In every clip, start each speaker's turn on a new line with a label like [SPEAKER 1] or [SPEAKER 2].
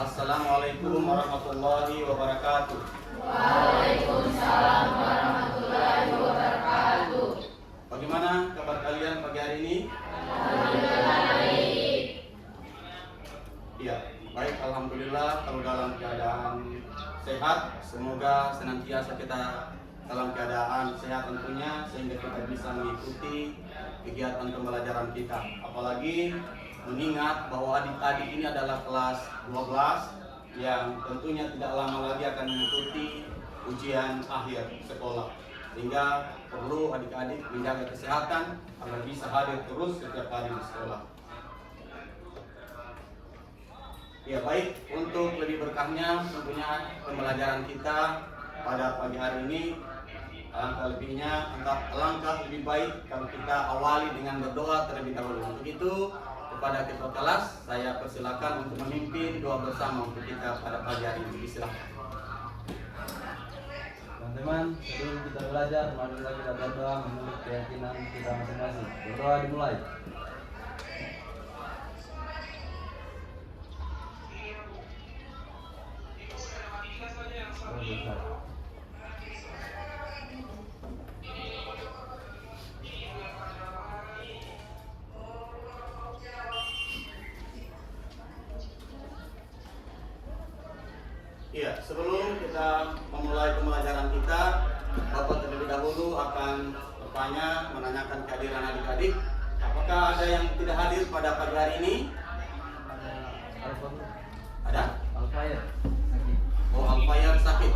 [SPEAKER 1] Assalamualaikum warahmatullahi wabarakatuh.
[SPEAKER 2] Waalaikumsalam warahmatullahi wabarakatuh.
[SPEAKER 1] Bagaimana kabar kalian pagi hari ini?
[SPEAKER 2] Alhamdulillah baik.
[SPEAKER 1] Iya, baik alhamdulillah kalau dalam keadaan sehat. Semoga senantiasa kita dalam keadaan sehat tentunya, sehingga kita bisa mengikuti kegiatan pembelajaran kita. Apalagi mengingat bahwa adik-adik ini adalah kelas 12 yang tentunya tidak lama lagi akan mengikuti ujian akhir sekolah, sehingga perlu adik-adik menjaga kesehatan agar bisa hadir terus setiap hari di sekolah. Ya baik, untuk lebih berkahnya tentunya pembelajaran kita pada pagi hari ini, alangkah lebih baik kalau kita awali dengan berdoa terlebih dahulu. Untuk itu, kepada ketua kelas saya persilakan untuk memimpin doa bersama untuk kita pada pagi hari ini. Silakan.
[SPEAKER 3] Teman-teman, sebelum kita belajar, marilah kita berdoa menurut keyakinan kita masing-masing. Berdoa dimulai.
[SPEAKER 1] Iya, sebelum kita memulai pembelajaran kita, Bapak terlebih dahulu akan bertanya, menanyakan kehadiran adik-adik. Apakah ada yang tidak hadir pada pagi hari ini? Ada?
[SPEAKER 3] Al-Fayr.
[SPEAKER 1] Oh, Al-Fayr sakit.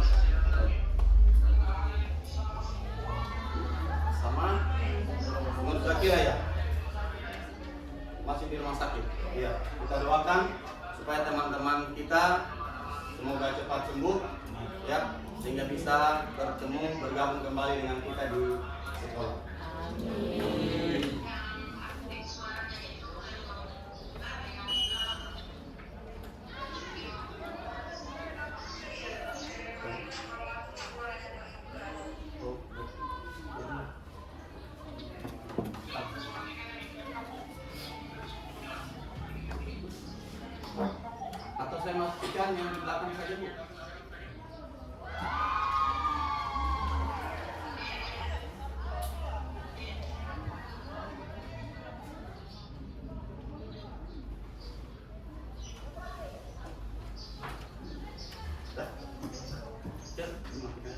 [SPEAKER 1] Sama Nur Zakira ya? Masih di rumah sakit. Iya, kita doakan supaya teman-teman kita semoga cepat sembuh ya, sehingga bisa bergabung kembali dengan kita di sekolah. Atau saya memastikan yang di belakang saja, Bu. Dah. Ya, dimatikan.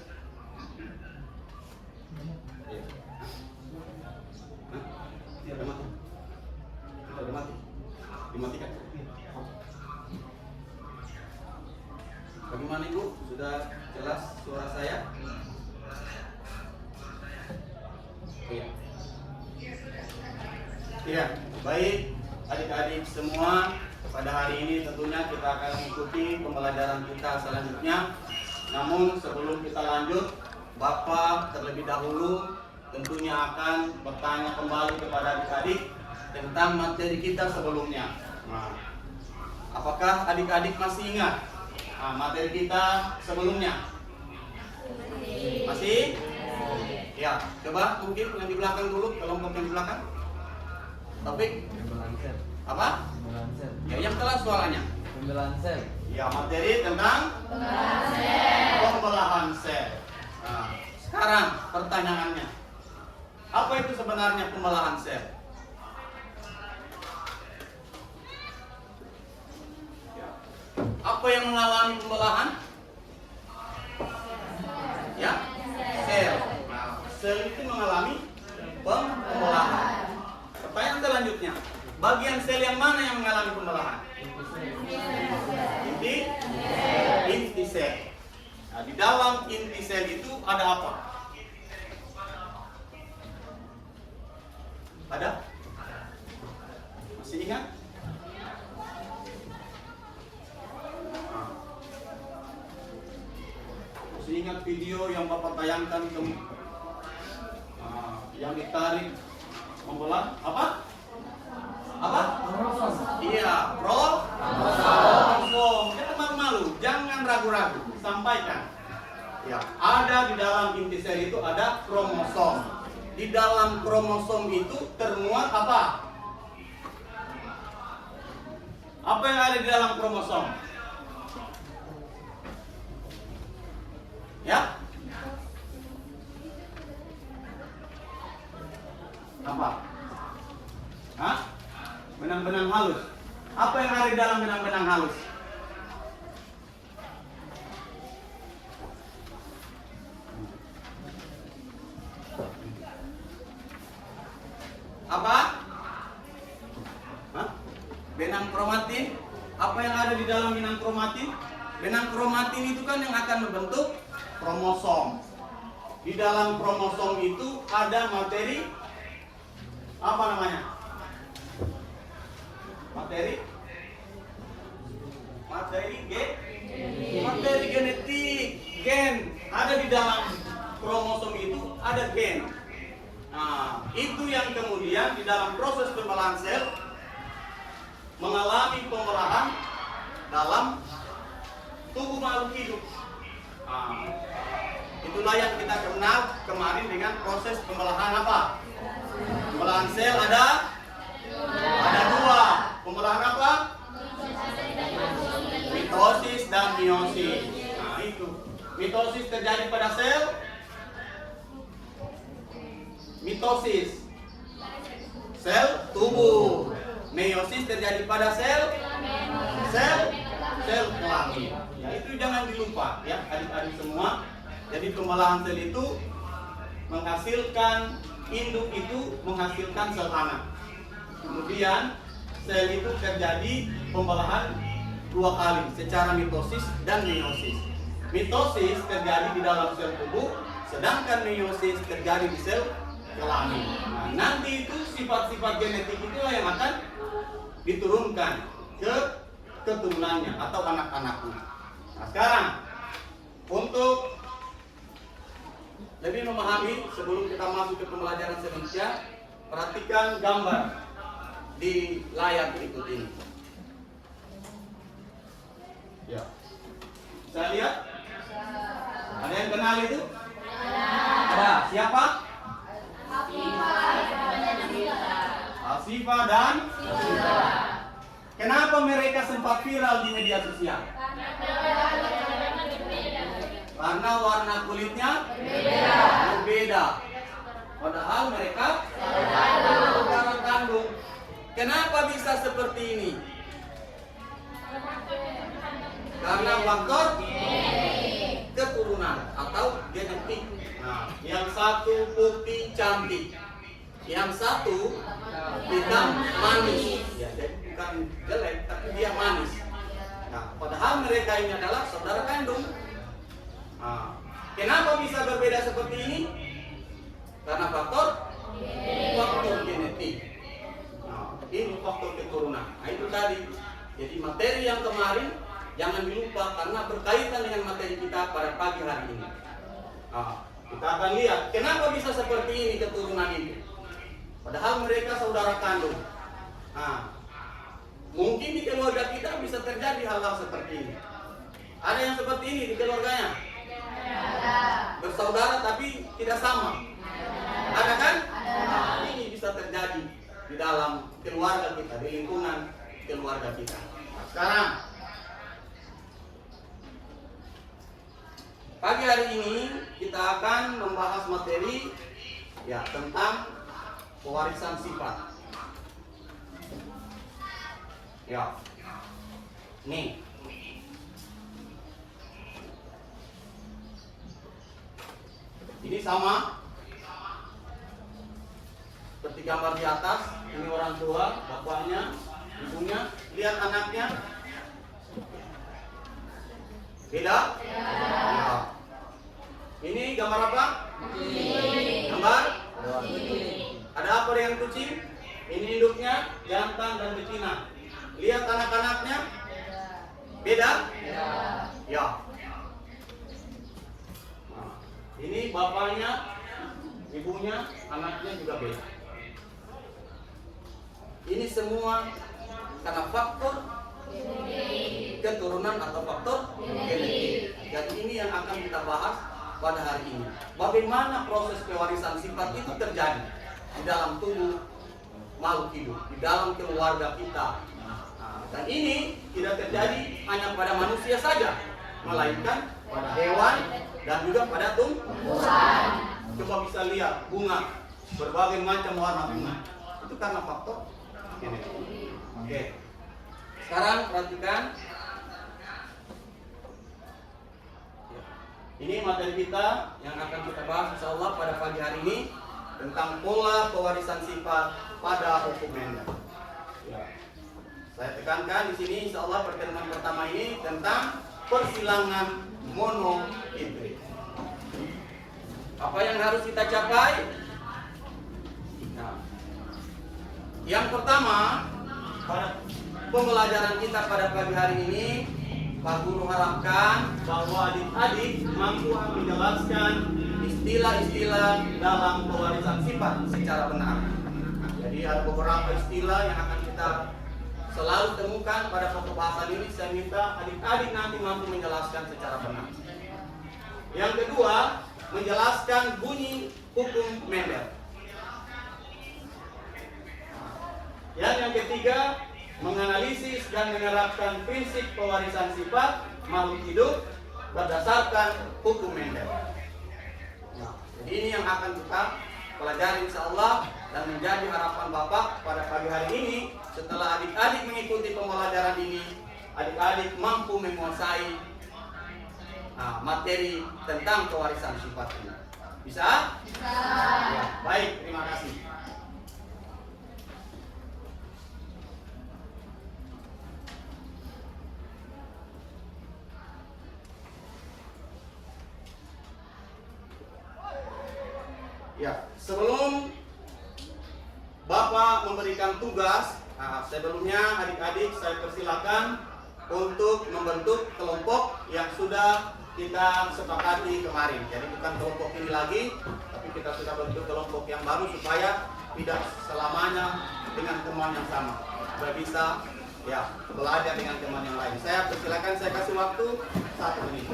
[SPEAKER 1] Iya. Hah? Udah mati. Udah mati. Dimatikan. Bagaimana Ibu? Sudah jelas suara saya? Iya. Iya, baik adik-adik semua, pada hari ini tentunya kita akan mengikuti pembelajaran kita selanjutnya. Namun sebelum kita lanjut, Bapak terlebih dahulu tentunya akan bertanya kembali kepada adik-adik tentang materi kita sebelumnya. Nah, apakah adik-adik masih ingat materi kita sebelumnya? Masih? Ya, coba mungkin yang di belakang dulu, kelompok yang di belakang. Topik
[SPEAKER 3] Pembelaan sel.
[SPEAKER 1] apa?
[SPEAKER 3] Pembelaan sel.
[SPEAKER 1] Ya, yang kelas suaranya.
[SPEAKER 3] Pembelaan sel.
[SPEAKER 1] Ya, materi tentang pembelahan sel. Nah, sekarang pertanyaannya, apa itu sebenarnya pembelahan sel? Apa yang mengalami pembelahan? Ya, sel. Nah, sel itu mengalami pembelahan. Pertanyaan selanjutnya, bagian sel yang mana yang mengalami pembelahan? Inti sel. Nah, di dalam inti sel itu ada apa? Ada? Masih ingat? Masih ingat video yang Bapak tayangkan yang ditarik membelah apa? Apa? Iya, kromosom. Jangan malu, jangan ragu-ragu, sampaikan. Ya, ada di dalam inti sel itu ada kromosom. Di dalam kromosom itu termuat apa? Apa yang ada di dalam kromosom? Ya? Apa? Hah? Benang-benang halus. Apa yang ada di dalam benang-benang halus? Apa? Hah? Benang kromatin. Apa yang ada di dalam benang kromatin? Benang kromatin itu kan yang akan membentuk kromosom. Di dalam kromosom itu ada materi apa namanya? Materi genetik, gen. Ada di dalam kromosom itu ada gen. Nah, itu yang kemudian di dalam proses pembelahan sel mengalami pembelahan dalam tubuh makhluk hidup. Nah, itulah yang kita kenal kemarin dengan proses pembelahan apa? Pembelahan sel ada dua. Pembelahan apa? Mitosis dan meiosis. Nah, itu. Mitosis terjadi pada sel. Mitosis sel tubuh. Meiosis terjadi pada sel kelamin. Ya, itu jangan dilupa ya adik-adik semua. Jadi pembelahan sel itu menghasilkan induk itu menghasilkan sel anak. Kemudian sel itu terjadi pembelahan dua kali secara mitosis dan meiosis. Mitosis terjadi di dalam sel tubuh, sedangkan meiosis terjadi di sel kelamin. Nah, nanti itu sifat-sifat genetik itulah yang akan diturunkan ke keturunannya atau anak-anaknya. Nah, sekarang untuk lebih memahami sebelum kita masuk ke pembelajaran selanjutnya, perhatikan gambar di layar berikut ini. Ya, saya lihat. Ada yang kenal itu? Ada. Siapa? Asifa dan Kenapa mereka sempat viral di media sosial? Karena warna kulitnya berbeda. Padahal mereka saudara kandung. Kenapa bisa seperti ini? Karena faktor keturunan atau genetik. Nah, yang satu putih cantik, yang satu hitam manis. Ya, jadi bukan jelek, tapi dia manis. Nah, padahal mereka ini adalah saudara kandung. Nah, kenapa bisa berbeda seperti ini? Karena faktor genetik. Nah, ini faktor keturunan. Nah, itu tadi. Jadi materi yang kemarin jangan dilupa karena berkaitan dengan materi kita pada pagi hari ini. Nah, kita akan lihat kenapa bisa seperti ini keturunan ini. Padahal mereka saudara kandung. Nah, mungkin di keluarga kita bisa terjadi hal-hal seperti ini. Ada yang seperti ini di keluarganya? Bersaudara tapi tidak sama. Ada kan? Nah, ini bisa terjadi di dalam keluarga kita, di lingkungan keluarga kita. Nah, sekarang pagi hari ini kita akan membahas materi ya tentang pewarisan sifat. Ya. Nih. Ini sama seperti gambar di atas. Ini orang tua, bapaknya, ibunya. Lihat anaknya. Beda? Ya. Ini gambar apa? Gambar? Ada apa dengan kucing? Ini induknya, jantan dan betina. Lihat anak-anaknya. Beda? Ya. Nah, ini bapaknya, ibunya, anaknya juga beda. Ini semua karena faktor keturunan atau faktor genetik. Jadi ini yang akan kita bahas pada hari ini. Bagaimana proses pewarisan sifat itu terjadi di dalam tubuh makhluk hidup, di dalam keluarga kita. Nah, dan ini tidak terjadi hanya pada manusia saja, melainkan pada hewan, dan juga pada tumbuhan. Coba bisa lihat bunga, berbagai macam warna bunga. Itu karena faktor genetik. Oke. Sekarang perhatikan. Ini materi kita yang akan kita bahas insya Allah pada pagi hari ini tentang pola pewarisan sifat pada hukum Mendel. Ya. Saya tekankan di sini insya Allah pertemuan pertama ini tentang persilangan monohibrid. Apa yang harus kita capai? Nah, yang pertama pada pembelajaran kita pada pagi hari ini, Pak Guru harapkan bahwa adik-adik mampu menjelaskan istilah-istilah dalam pewarisan sifat secara benar. Jadi ada beberapa istilah yang akan kita selalu temukan pada pembahasan ini. Saya minta adik-adik nanti mampu menjelaskan secara benar. Yang kedua, menjelaskan bunyi hukum Mendel. Yang ketiga, menganalisis dan menerapkan prinsip pewarisan sifat makhluk hidup berdasarkan hukum Mendel. Nah, jadi ini yang akan kita pelajari insya Allah dan menjadi harapan Bapak pada pagi hari ini. Setelah adik-adik mengikuti pembelajaran ini, adik-adik mampu menguasai materi tentang pewarisan sifat ini. Bisa?
[SPEAKER 2] Bisa.
[SPEAKER 1] Ya, baik, terima kasih. Ya, sebelum Bapak memberikan tugas, sebelumnya adik-adik saya persilakan untuk membentuk kelompok yang sudah kita sepakati kemarin. Jadi bukan kelompok ini lagi, tapi kita sudah bentuk kelompok yang baru supaya tidak selamanya dengan teman yang sama. Supaya bisa ya belajar dengan teman yang lain. Saya persilakan, saya kasih waktu 1 menit.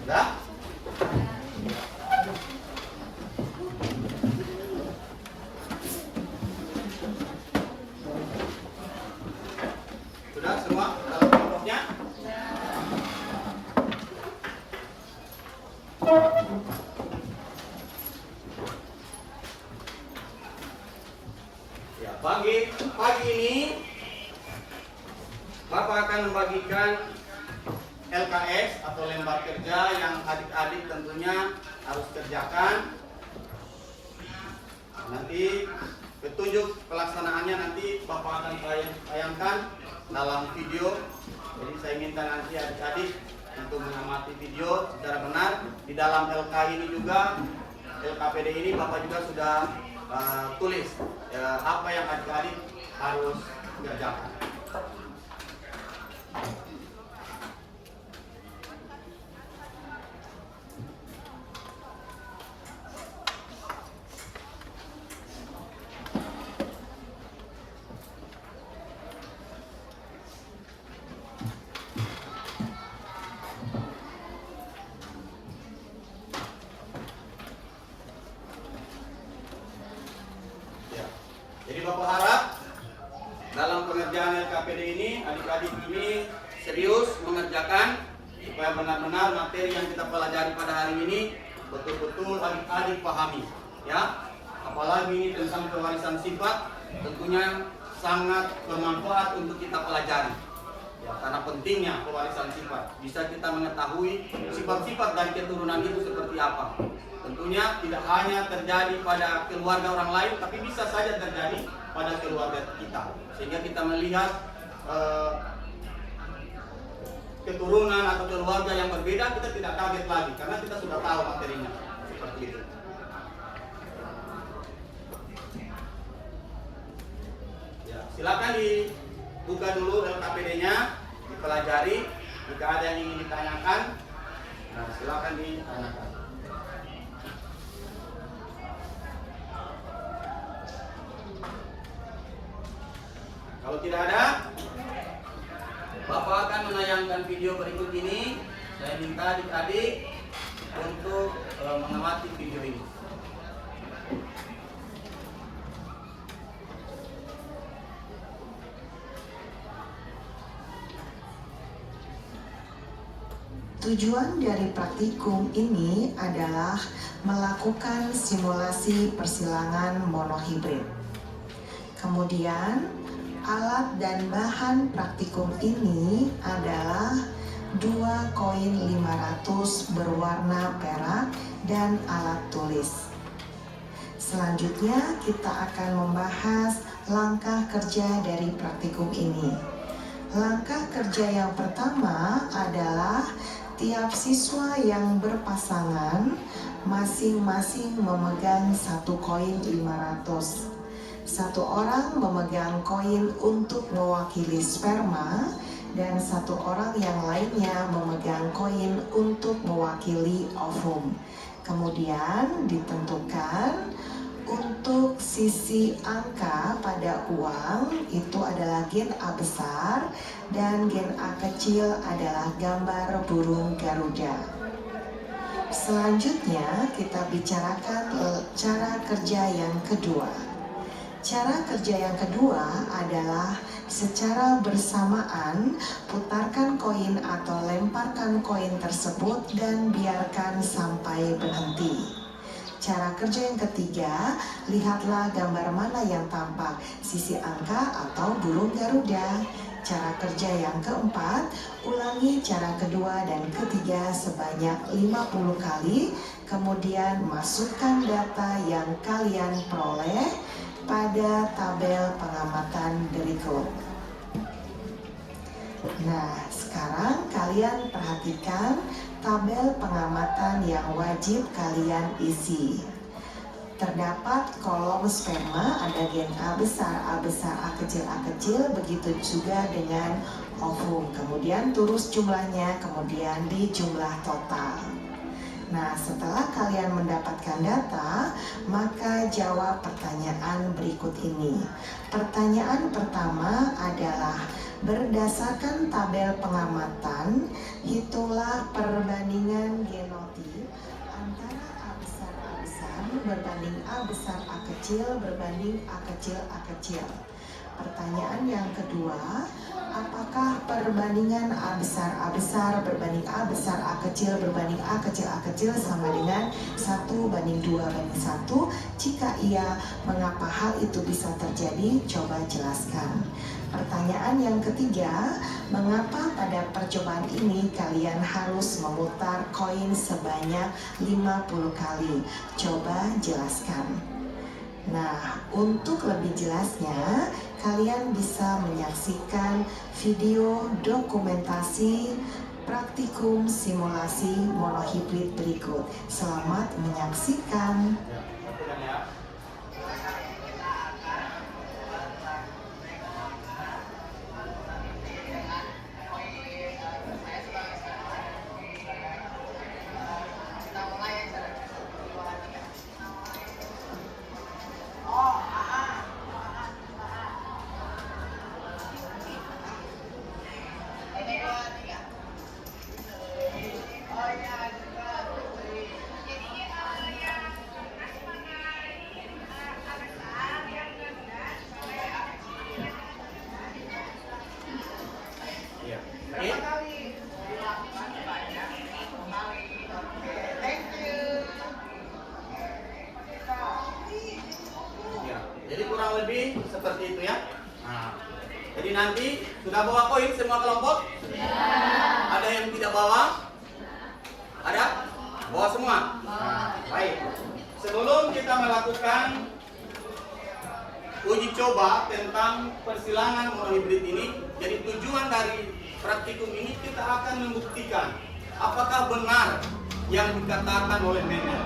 [SPEAKER 1] Sudah? Sudah semua dalam kelompoknya? Ya, pagi ini Bapak akan membagikan LKS atau lembar kerja yang adik-adik tentunya harus kerjakan. Nanti petunjuk pelaksanaannya nanti Bapak akan tayangkan dalam video. Jadi saya minta nanti adik-adik untuk mengamati video secara benar. Di dalam LK ini juga, LKPD ini Bapak juga sudah tulis apa yang adik-adik harus kerjakan. Jadi Bapak harap dalam pengerjaan LKPD ini adik-adik ini serius mengerjakan supaya benar-benar materi yang kita pelajari pada hari ini betul-betul adik-adik pahami, ya. Apalagi ini tentang pewarisan sifat, tentunya sangat bermanfaat untuk kita pelajari. Ya, karena pentingnya pewarisan sifat, bisa kita mengetahui sifat-sifat dari keturunan itu seperti apa. Tentunya tidak hanya terjadi pada keluarga orang lain, tapi bisa saja terjadi pada keluarga kita. Sehingga kita melihat keturunan atau keluarga yang berbeda, kita tidak kaget lagi karena kita sudah tahu materinya seperti itu. Ya, silakan dibuka dulu LKPD-nya, dipelajari. Jika ada yang ingin ditanyakan, silakan ditanyakan. video berikut ini, saya minta adik-adik untuk mengamati video ini.
[SPEAKER 4] Tujuan dari praktikum ini adalah melakukan simulasi persilangan monohibrid. Kemudian, alat dan bahan praktikum ini adalah 2 koin 500 berwarna perak dan alat tulis. Selanjutnya, kita akan membahas langkah kerja dari praktikum ini. Langkah kerja yang pertama adalah tiap siswa yang berpasangan masing-masing memegang 1 koin 500. Satu orang memegang koin untuk mewakili sperma dan 1 orang yang lainnya memegang koin untuk mewakili ovum. Kemudian ditentukan untuk sisi angka pada uang itu adalah gen A besar dan gen A kecil adalah gambar burung Garuda. Selanjutnya kita bicarakan cara kerja yang kedua. Cara kerja yang kedua adalah secara bersamaan putarkan koin atau lemparkan koin tersebut dan biarkan sampai berhenti. Cara kerja yang ketiga, lihatlah gambar mana yang tampak, sisi angka atau burung Garuda. Cara kerja yang keempat, ulangi cara kedua dan ketiga sebanyak 50 kali, kemudian masukkan data yang kalian peroleh pada tabel pengamatan berikut. Nah, sekarang kalian perhatikan tabel pengamatan yang wajib kalian isi. Terdapat kolom sperma, ada gen A besar, A kecil, begitu juga dengan ovum. Kemudian terus jumlahnya, kemudian dijumlah total. Nah, setelah kalian mendapatkan data, maka jawab pertanyaan berikut ini. Pertanyaan pertama adalah, berdasarkan tabel pengamatan, hitunglah perbandingan genotip antara A besar berbanding A besar A kecil berbanding A kecil. Pertanyaan yang kedua, apakah perbandingan A besar berbanding A besar A kecil berbanding A kecil sama dengan 1:2:1? Jika iya, mengapa hal itu bisa terjadi? Coba jelaskan. Pertanyaan yang ketiga, mengapa pada percobaan ini kalian harus memutar koin sebanyak 50 kali? Coba jelaskan. Nah, untuk lebih jelasnya, kalian bisa menyaksikan video dokumentasi praktikum simulasi monohibrid berikut. Selamat menyaksikan.
[SPEAKER 1] Jadi kurang lebih seperti itu ya. Nah, jadi nanti sudah bawa koin semua kelompok? Ada yang tidak bawa? Ada? Bawa semua? Nah, baik. Sebelum kita melakukan uji coba tentang persilangan monohibrid ini, jadi tujuan dari praktikum ini kita akan membuktikan apakah benar yang dikatakan oleh Mendel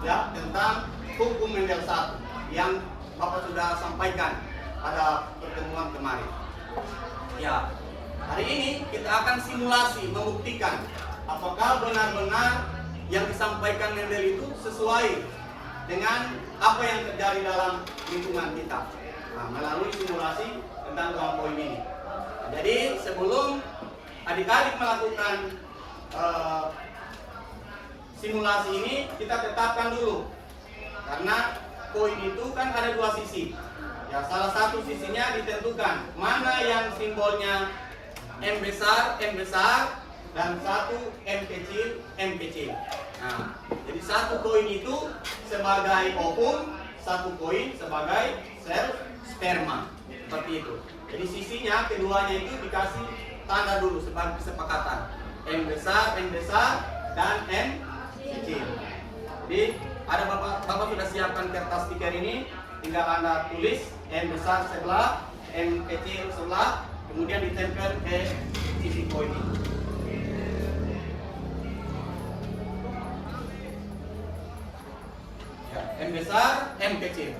[SPEAKER 1] ya tentang hukum Mendel 1 yang Bapak sudah sampaikan pada pertemuan kemarin. Ya, hari ini kita akan simulasi membuktikan apakah benar-benar yang disampaikan Mendel itu sesuai dengan apa yang terjadi dalam lingkungan kita. Nah, melalui simulasi tentang kelompok ini. Jadi sebelum adik-adik melakukan simulasi ini, kita tetapkan dulu, karena koin itu kan ada dua sisi. Ya, salah satu sisinya ditentukan mana yang simbolnya M besar, dan satu M kecil. Nah, jadi satu koin itu sebagai ovum, satu koin sebagai sel sperma, seperti itu. Jadi sisinya keduanya itu dikasih tanda dulu sebagai kesepakatan. M besar, dan M kecil. Jadi ada bapak sudah siapkan kertas stiker ini, tinggal Anda tulis M besar sebelah, M kecil sebelah, kemudian ditempel ke sisi koin ini. Ya, M besar, M kecil.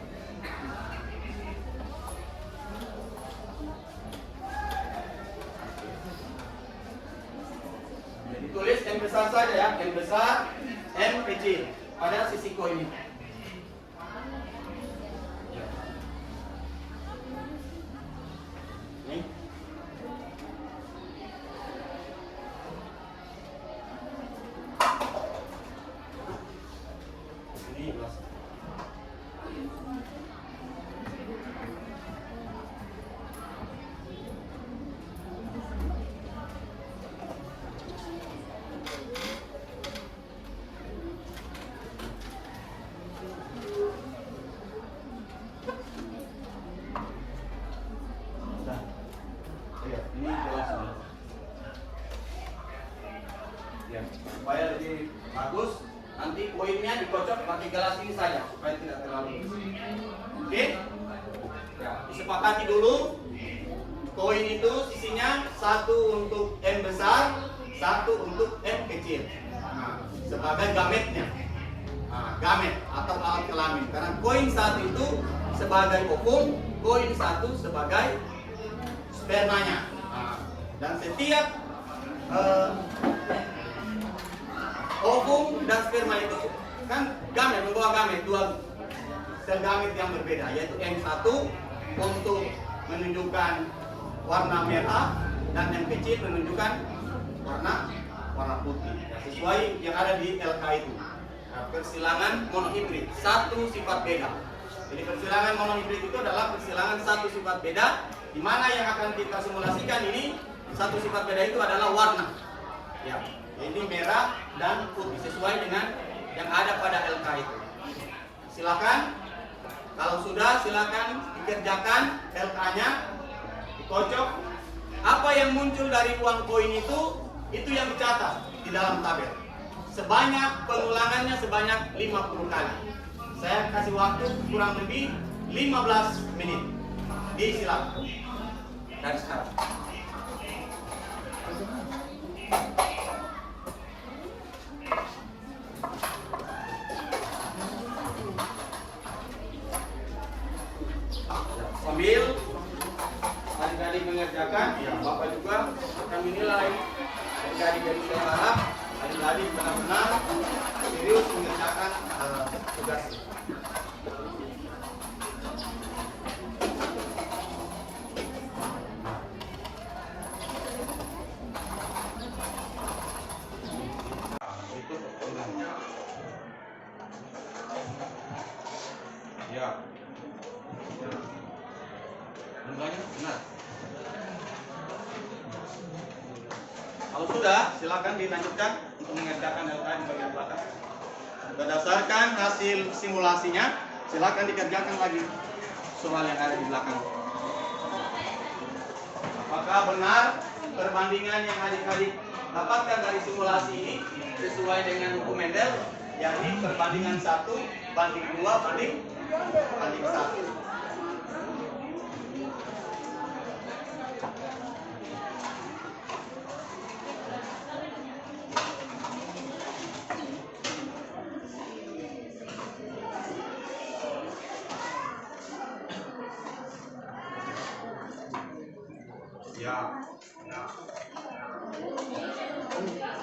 [SPEAKER 1] Jadi tulis M besar saja ya, M besar, M kecil pada sisi koin ini. Ini. Ini belas. Nah, iya, ini jelas ini. Ya, supaya lebih bagus, nanti koinnya dikocok pakai gelas ini saja supaya tidak terlalu. Oke? Ya, disepakati dulu. Koin itu sisinya satu untuk M besar, satu untuk M kecil. Nah, sebagai gametnya. Nah, gamet atau alat kelamin. Karena koin satu itu sebagai ovum, koin satu sebagai spermanya. Nah, dan setiap ovum dan sperma itu kan gamet, membawa gamet, dua sel gamet yang berbeda, yaitu M1 untuk menunjukkan warna merah dan M kecil menunjukkan warna putih, ya, sesuai yang ada di LK itu. Nah, persilangan monohibrid, satu sifat beda. Jadi persilangan monohibrid itu adalah persilangan satu sifat beda, di mana yang akan kita simulasikan ini satu sifat beda itu adalah warna. Ya, ini merah dan putih sesuai dengan yang ada pada LK itu. Silakan, kalau sudah silakan dikerjakan LK-nya, dikocok. Apa yang muncul dari uang koin itu yang dicatat di dalam tabel. Sebanyak pengulangannya sebanyak 50 kali. Saya kasih waktu kurang lebih 15 menit. Disilakan. Dari sekarang. Sambil adik-adik mengerjakan, ya Bapak juga akan menilai adik-adik. Jadi saya harap adik-adik benar-benar serius mengerjakan tugas ini. Itu pertanyaannya. Ya. Jumlahnya benar. Kalau sudah, silakan dilanjutkan untuk mengerjakan LK di bagian belakang. Berdasarkan hasil simulasinya, silakan dikerjakan lagi soal yang ada di belakang. Apakah benar perbandingan yang adik-adik dapatkan dari simulasi ini sesuai dengan hukum Mendel, yakni perbandingan 1 banding 2 banding 1.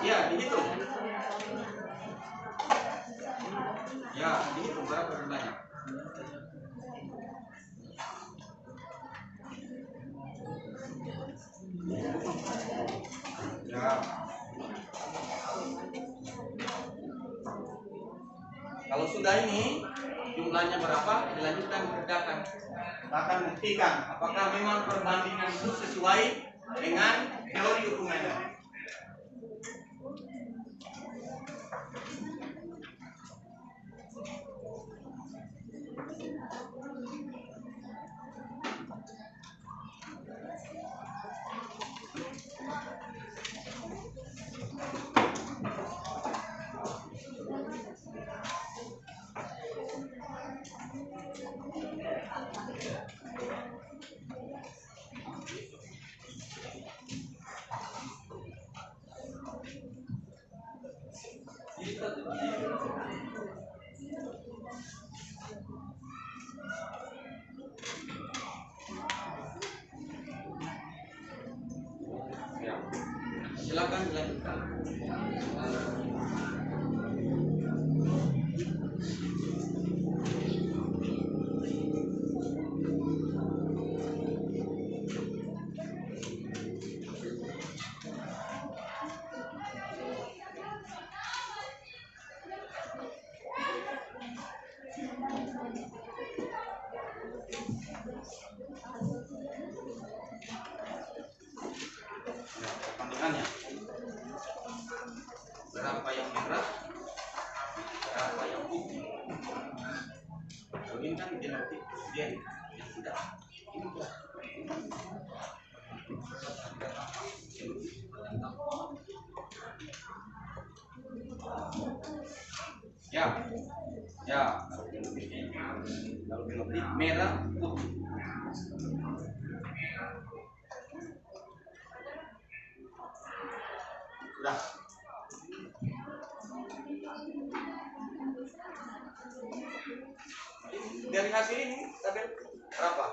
[SPEAKER 1] Ya, dihitung. Ya, dihitung berapa jumlahnya. Kalau sudah ini jumlahnya berapa, dilanjutkan kerjakan. Kita akan buktikan apakah memang perbandingan itu sesuai dengan teori hukum Mendel. Ya, silakan dilanjutkan. Ya, perbandingannya. Berapa yang merah, berapa yang putih. Kalau ini kan genotik dia yang tidak. Ini enggak. Ya, ya. Kalau genotik merah putih. Sudah. Dari hasil ini tabel berapa?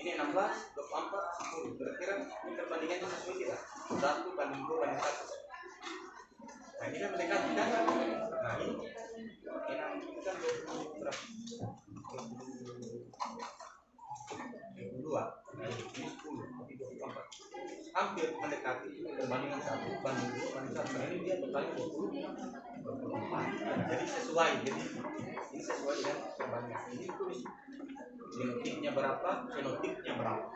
[SPEAKER 1] Ini 16, 24, 10. Kira-kira ini perbandingannya sesuai tidak? 1 banding 2 banding 1. Nah ini kan mendekati kan? Nah ini kan berapa? 22. Nah, ini 10, tapi 24. Hampir mendekati perbandingan 1 banding 2 banding 1. Nah ini dia totalnya 24. Jadi sesuai. Jadi ini sesuai dengan perbandingan. Ini tulis genotipnya berapa, fenotipnya berapa.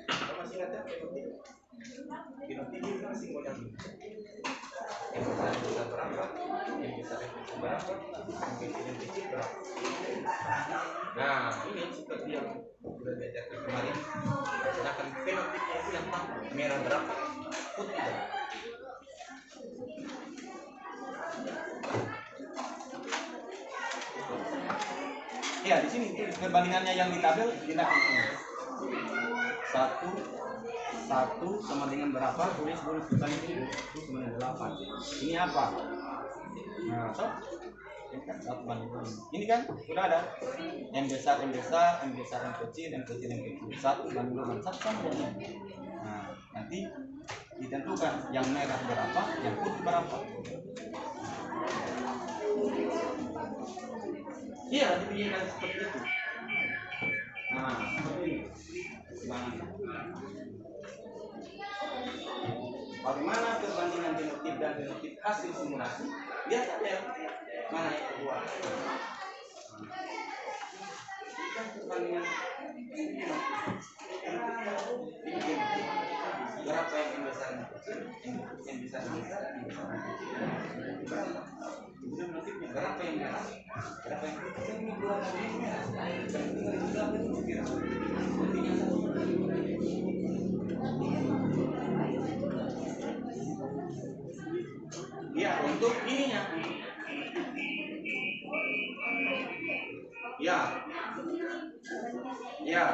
[SPEAKER 1] Kamu masih ingat ya fenotip? Genotip itu kan simbolnya yang besar berapa, yang besar berapa, yang kecil berapa. Nah ini seperti yang sudah diajarkan kemarin. Sedangkan fenotipnya itu yang tampak merah berapa, putih berapa. Ya di sini tulis perbandingannya yang di tabel kita ini. 1 sama dengan berapa? Tulis bukan ini. Itu sama dengan 8. Ini apa? Nah, so ini kan 1 banding 2. Ini kan sudah ada M besar, M besar, M besar, M kecil, M kecil, M kecil. 1 banding 2 banding 1 sama dengan. Nah, nanti ditentukan yang merah berapa, yang putih berapa. Iya, dipikirkan seperti itu. Nah, seperti ini. Bagaimana perbandingan genotip dan fenotip hasil simulasi? Lihat tabel mana yang kedua. Ini kan perbandingan berapa yang besar yang kecil, yang besar yang besar, yang besar yang kecil, berapa? Kemudian motifnya berapa yang merah, berapa yang putih, ini dua tadi ini merah. Tinggal dibilang itu kira. Motifnya satu. Ya untuk ininya. Ya. Ya.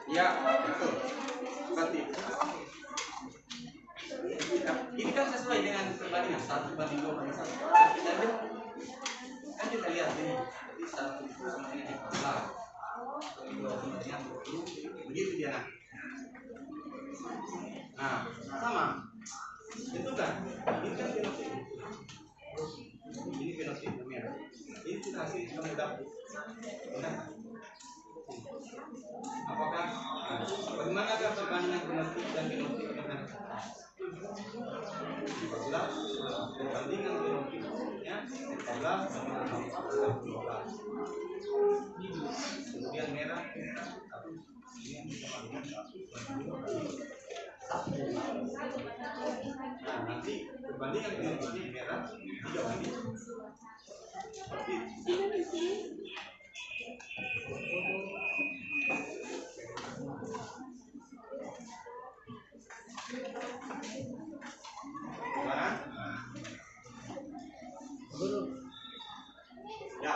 [SPEAKER 1] Ya, betul. Seperti itu. Ini kan sesuai dengan perbandingan 1 banding 2 banding 1. Kita lihat, kan kita lihat ini. Jadi 1 itu sama dengan 14. 2 sama dengan 20. Begitu dia nak. Nah, sama. Itu kan. Ini kan fenotip. Ini fenotip merah. Ini sudah hasil yang dapat. Benar? Apakah bagaimana perbandingan genotip dan genotip dengan 14, Perbandingan biologiknya 14 banding 12. Kemudian merah 1. Nah, nanti perbandingan biologiknya merah 3 banding. Seperti Gimana? Ya.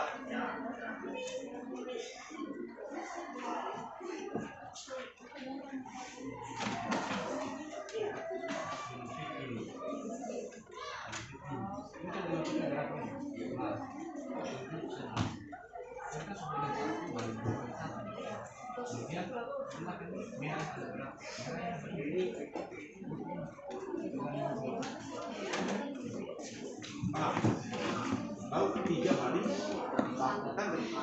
[SPEAKER 1] Tahu 3 banding 4 kan berapa?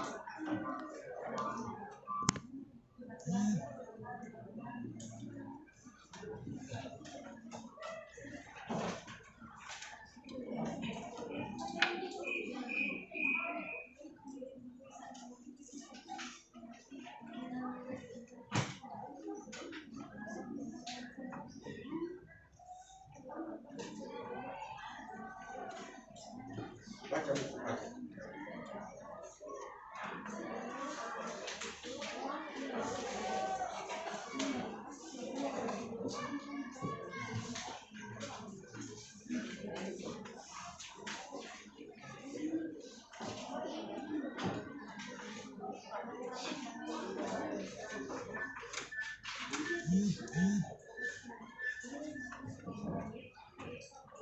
[SPEAKER 1] Baca.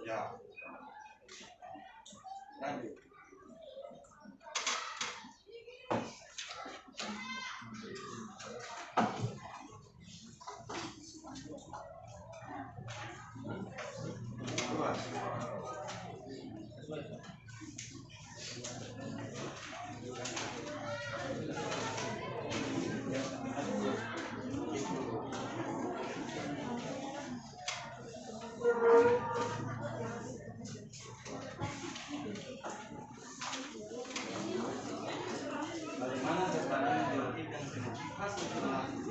[SPEAKER 1] Ya. Lanjut. Bagaimana perbandingan biologik dan genetik hasil simulasi?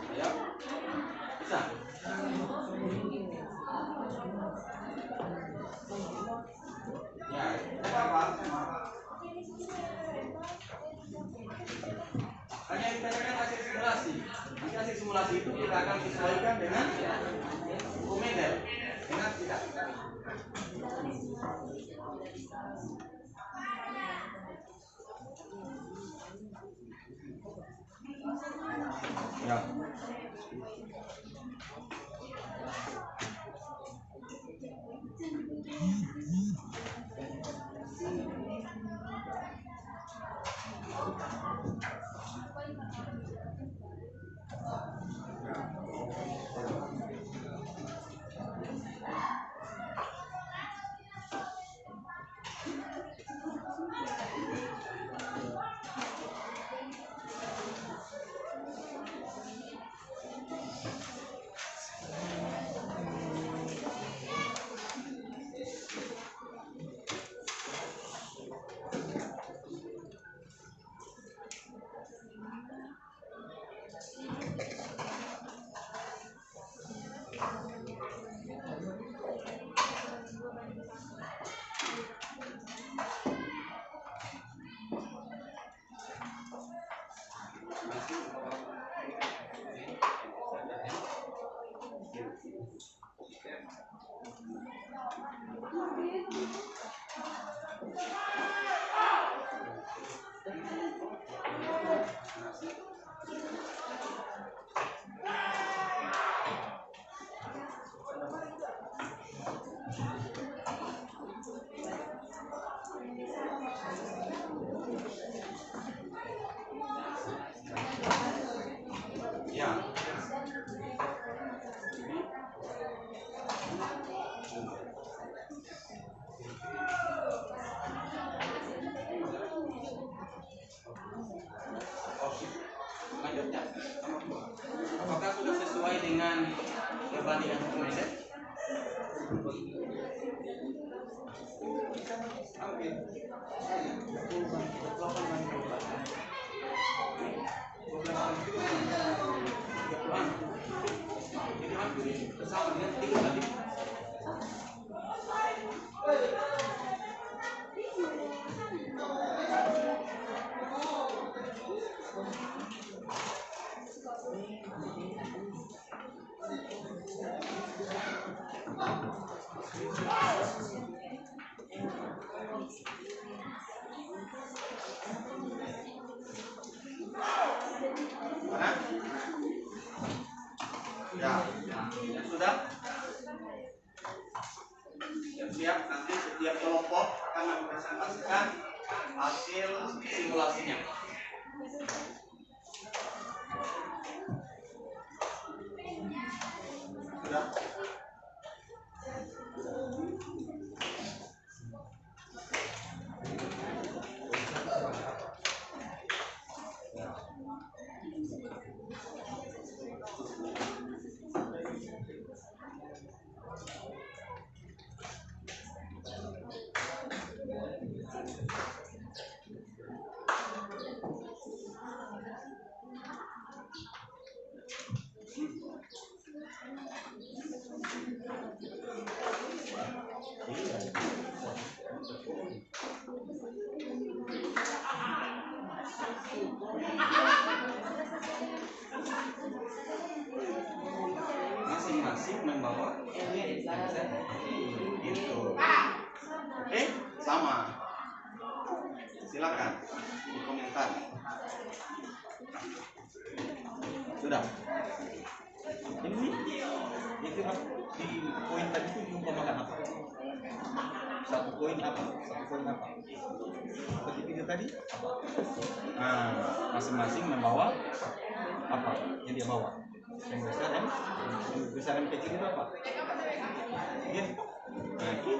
[SPEAKER 1] Ayo, bisa. Ya, tidak apa-apa. Hanya ditanyakan hasil simulasi. Nanti hasil simulasi itu kita akan sesuaikan dengan hukum Mendel. Ingat tidak? Ya. perbandingan hukum Z? Hampir 28. Jadi hampir sama dengan 3 tadi. Mana? Ya, sudah. Siap, nanti setiap kelompok akan mempresentasikan hasil simulasinya. Sudah. Masing-masing membawa itu. Oke, sama. Silakan dikomentar. Sudah. Ini itu apa? Di poin tadi itu diumpamakan apa? Satu poin apa? Seperti video tadi apa? Nah, masing-masing membawa apa? Yang dia bawa. Yang besar yang kecil itu apa? Ini. Nah, itu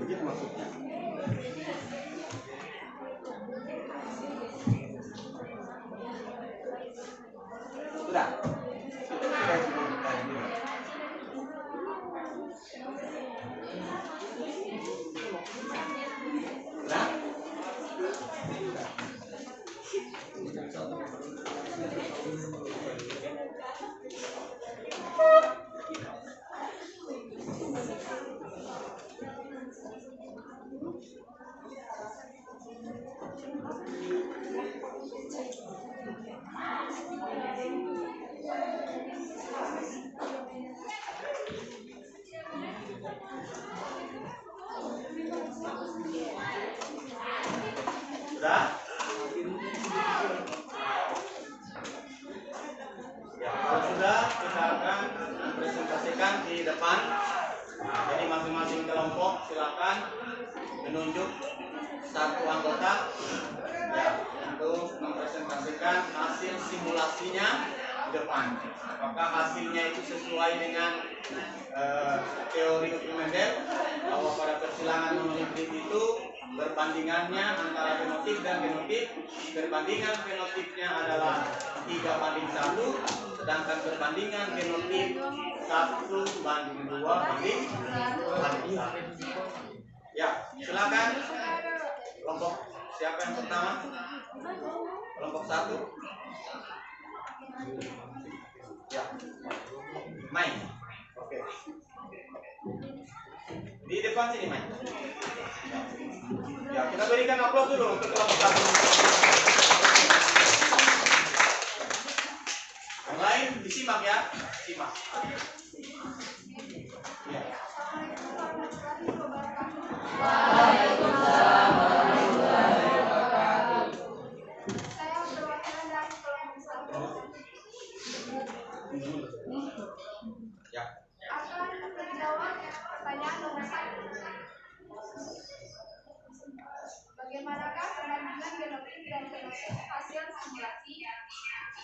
[SPEAKER 1] begitu maksudnya. Sudah. Itu sudah tadi. Nah, sudah. Ya, kalau sudah, kita akan presentasikan di depan. Jadi masing-masing kelompok silakan menunjuk satu anggota ya untuk mempresentasikan hasil simulasinya di depan. Apakah hasilnya itu sesuai dengan teori hukum Mendel bahwa pada persilangan monohibrid itu perbandingannya antara fenotip dan genotip, perbandingan fenotipnya adalah 3:1, sedangkan perbandingan genotip 1:2:1. Ya, silakan kelompok siapa yang pertama? Kelompok 1. Ya, main. Oke. Di depan sini main. Ya, kita berikan aplaus dulu untuk kelompok 1. Yang lain disimak ya, simak. Ya.
[SPEAKER 2] Waalaikumsalam warahmatullahi wabarakatuh. Saya perwakilan dari kelompok 1.
[SPEAKER 1] Ya.
[SPEAKER 2] Akan menjawab pertanyaan nomor 1. Bagaimanakah perbandingan genotip dan fenotip hasil simulasi?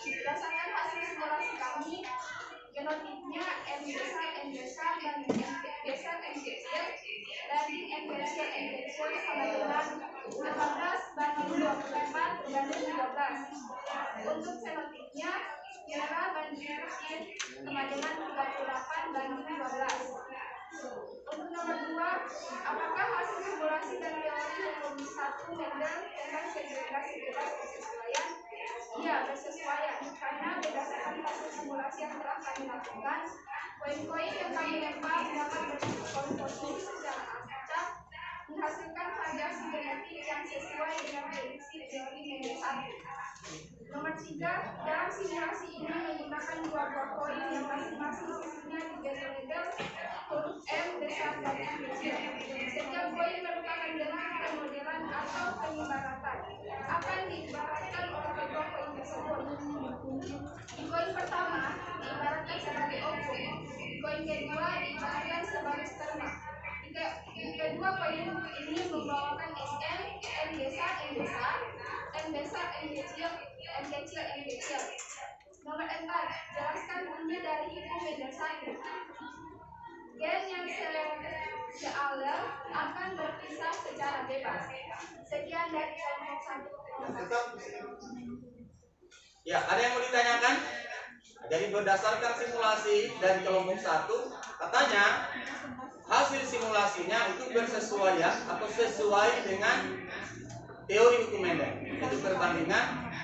[SPEAKER 2] Berdasarkan hasil simulasi kami, genotipnya N besar dan N kecil, dan N kecil sama dengan 18:24 banding 12. Untuk fenotipnya Merah banding putih sama dengan 38 banding 12. Untuk nomor 2, apakah hasil simulasi dan teori hukum 1 Mendel tentang segregasi bebas bersesuaian? Iya, bersesuaian, karena berdasarkan hasil simulasi yang telah kami lakukan, koin-koin yang kami lempar dapat berbentuk konformasi secara acak, menghasilkan variasi genetik yang sesuai dengan prediksi teori Mendel 1. Nomor 3, dalam simulasi ini menggunakan dua buah koin yang masing-masing sisinya digedel-gedel huruf M besar dan M kecil. Setiap koin merupakan bentuk pemodelan atau pengibaratan. Apa yang diibaratkan oleh kedua koin tersebut? Di koin pertama diibaratkan sebagai obung, di koin kedua diibaratkan sebagai sperma. Di kedua koin ini membawakan SM, M besar, M besar, M besar, M kecil, M kecil, M kecil. Nomor 4, jelaskan bunyi dari hukum Mendel 1. Gen yang sealel akan berpisah secara bebas. Sekian dari kelompok 1.
[SPEAKER 1] Ya, ada yang mau ditanyakan? Jadi berdasarkan simulasi dari kelompok 1, katanya hasil simulasinya itu bersesuaian atau sesuai dengan teori hukum Mendel. Itu perbandingan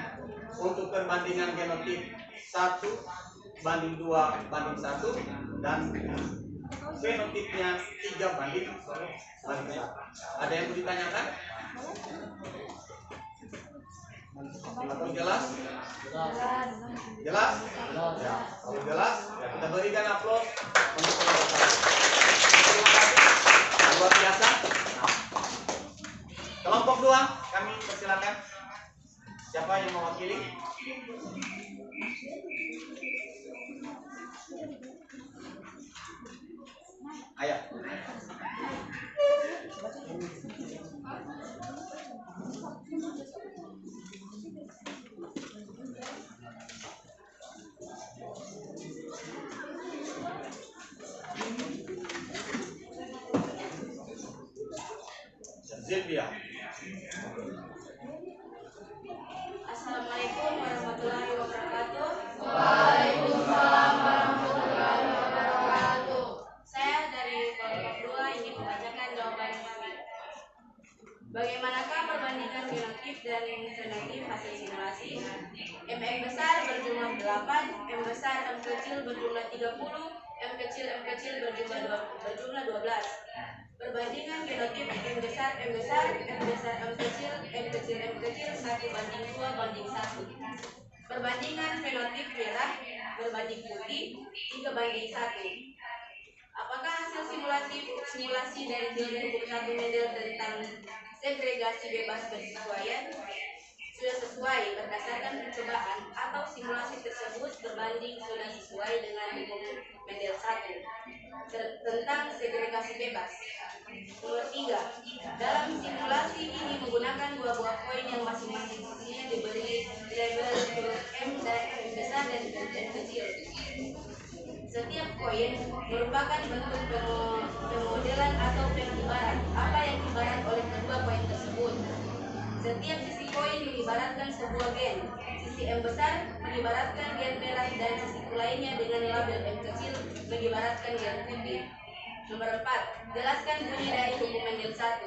[SPEAKER 1] untuk perbandingan genotip 1 banding 2 banding 1 dan fenotipnya 3 banding 1. Ada yang mau ditanyakan? Atau jelas? Jelas? Ya, kalau jelas, ya kita berikan aplaus untuk kelompok 1. Terima kasih. Luar biasa. Nah, kelompok 2, kami persilakan. Siapa yang mewakili? Ayo. Zilvia.
[SPEAKER 5] Assalamualaikum warahmatullahi wabarakatuh.
[SPEAKER 2] Waalaikumsalam warahmatullahi wabarakatuh.
[SPEAKER 5] Saya dari kelompok 2 ingin membacakan jawaban kami. Bagaimanakah perbandingan genotip dan fenotip hasil simulasi? M besar berjumlah 8, M besar M kecil berjumlah 30, M kecil berjumlah 12. Perbandingan genotip M besar, M besar, M besar, M kecil, 1 banding 2 banding 1. Perbandingan fenotip merah berbanding putih 3 banding 1. Apakah hasil simulasi dari teori hukum 1 Mendel tentang segregasi bebas bersesuaian? Sudah sesuai berdasarkan percobaan atau simulasi tersebut berbanding sudah sesuai dengan hukum Mendel 1 tentang segregasi bebas. Nomor 3, dalam simulasi ini menggunakan dua buah koin yang masing-masing sisinya diberi label huruf M dan M besar dan M kecil. Setiap koin merupakan bentuk pemodelan atau pengibaran apa yang diibarat oleh kedua koin tersebut. Setiap sisi koin mengibaratkan sebuah gen. Sisi M besar mengibaratkan gen merah dan sisi lainnya dengan label M kecil mengibaratkan gen putih. Nomor 4, jelaskan bunyi dari hukum Mendel 1.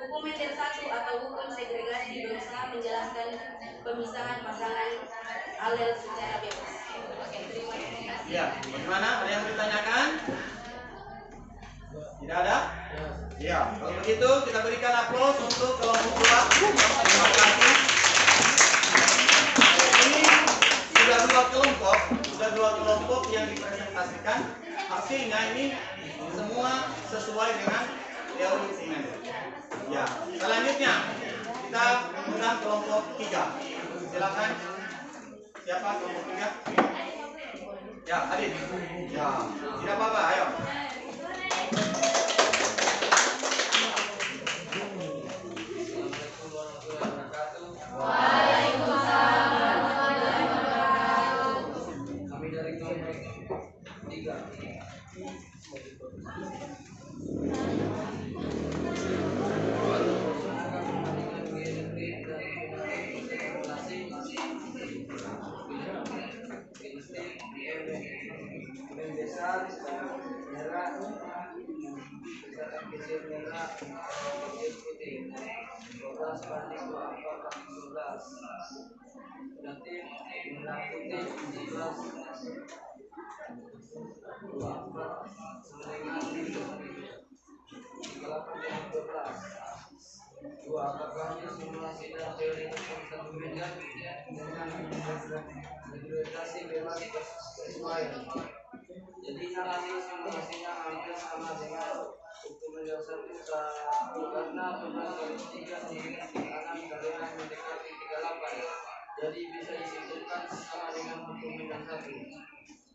[SPEAKER 5] Hukum Mendel 1 atau hukum segregasi berusaha menjelaskan pemisahan pasangan alel secara bebas. Oke, terima kasih.
[SPEAKER 1] Ya, bagaimana? Ada yang ditanyakan? Tidak ada? Ya, kalau begitu kita berikan aplaus untuk kelompok 2. Terima kasih. Ini sudah dua kelompok yang dipresentasikan. Hasilnya ini semua sesuai dengan teori hukum Mendel. Ya, selanjutnya kita undang kelompok 3. Silakan. Siapa kelompok 3? Ya, Adit. Ya, tidak apa-apa, ayo.
[SPEAKER 2] Waalaikumsalam warahmatullahi wabarakatuh.
[SPEAKER 3] Kami dari kelompok 3. M kecil merah, M kecil putih. 12 banding 24 banding 12. Negatif merah putih 17 24 sama dengan 38 dengan 12. 2. Apakah hasil simulasi dan teori hukum satu medan dengan interpretasi bebas persesuaian? Jadi hasil simulasinya hampir sama dengan hukum medan satu karena pembagian 3 dengan kanan kalian mendekati 38. Jadi bisa disimpulkan sama dengan hukum medan satu.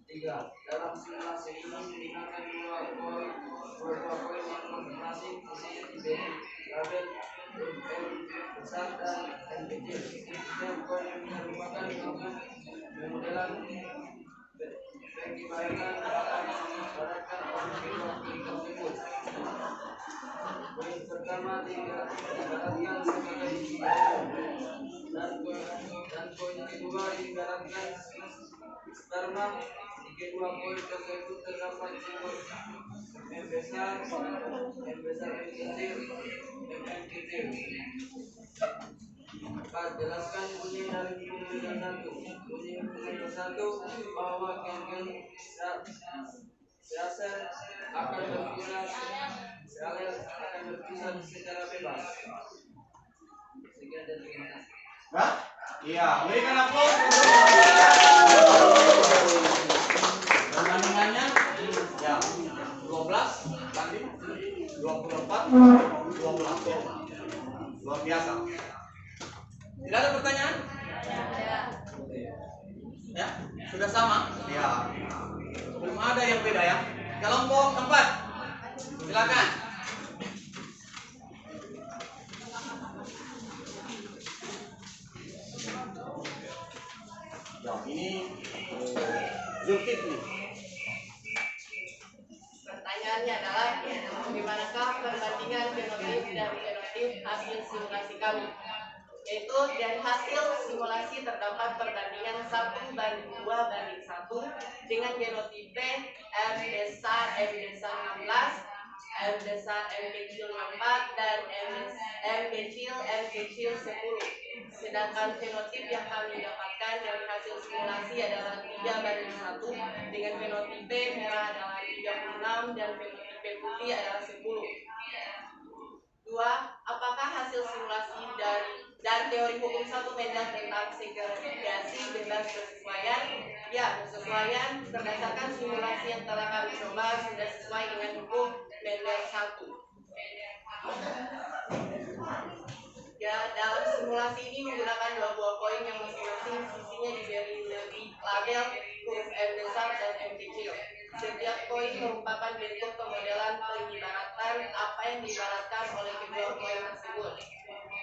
[SPEAKER 3] 3. Dalam simulasi ini menggunakan dua koin yang masing-masing isinya diberi label M besar dan M kecil. Setiap koin yang merupakan modelan yang dibayarkan akan dibaratkan oleh kedua koin tersebut. Koin pertama diibaratkan sebagai dan koin kedua diibaratkan sperma. Di kedua koin tersebut terdapat simbol M besar, M besar, M kecil, M kecil. 4. Jelaskan bunyi dari hukum medan satu. Bunyi hukum medan satu bahwa gen Seaser akan berpisah secara bebas. Sekian dan terima kasih.
[SPEAKER 1] Iya, berikan aplaus. Perbandingannya ya 12 banding 24 12 ya. Luar biasa. Tidak ada pertanyaan? Ya, sudah sama? Ya. Belum ada yang beda ya. Kelompok 4. Silakan. Ya, ini Zulkifli.
[SPEAKER 5] Pertanyaannya adalah, bagaimanakah perbandingan genotip dan fenotip hasil simulasi kamu? Yaitu dari hasil simulasi terdapat perbandingan 1 banding 2 banding 1 dengan genotipe M besar 16, M besar M kecil 4 dan M kecil 10. Sedangkan fenotip yang kami dapatkan dari hasil simulasi adalah 3 banding 1 dengan fenotipe merah adalah 36 dan fenotipe putih adalah 10. 2. Apakah hasil simulasi dan teori hukum satu medan tentang segregasi bebas persesuaian? Ya, persesuaian berdasarkan simulasi yang telah kami coba sudah sesuai dengan hukum Mendel 1. Ya, dalam simulasi ini menggunakan dua buah koin yang masing-masing sisinya diberi label huruf M besar dan M kecil. Setiap koin merupakan bentuk pemodelan pengibaratan apa yang diibaratkan oleh kedua koin tersebut.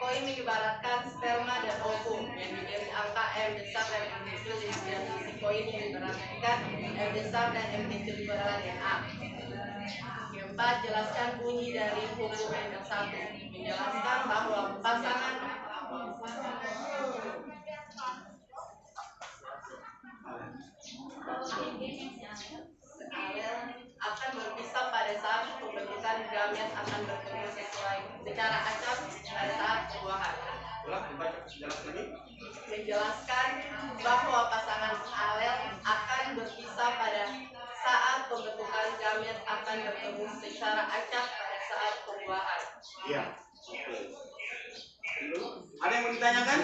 [SPEAKER 5] Koin mengibaratkan sperma dan ovum yang diberi angka M besar dan M kecil di sebelah sisi koin yang diperhatikan M besar dan M kecil di bawah DNA. Keempat, jelaskan bunyi dari hukum Mendel 1. Menjelaskan bahwa pasangan akan berpisah pada saat pembentukan gamet akan bertemu secara acak pada saat pembuahan.
[SPEAKER 1] Ulang, dibaca sejelas lagi.
[SPEAKER 5] Menjelaskan bahwa pasangan alel akan berpisah pada saat pembentukan gamet akan bertemu secara acak pada saat pembuahan.
[SPEAKER 1] Iya. Ada yang mau ditanyakan?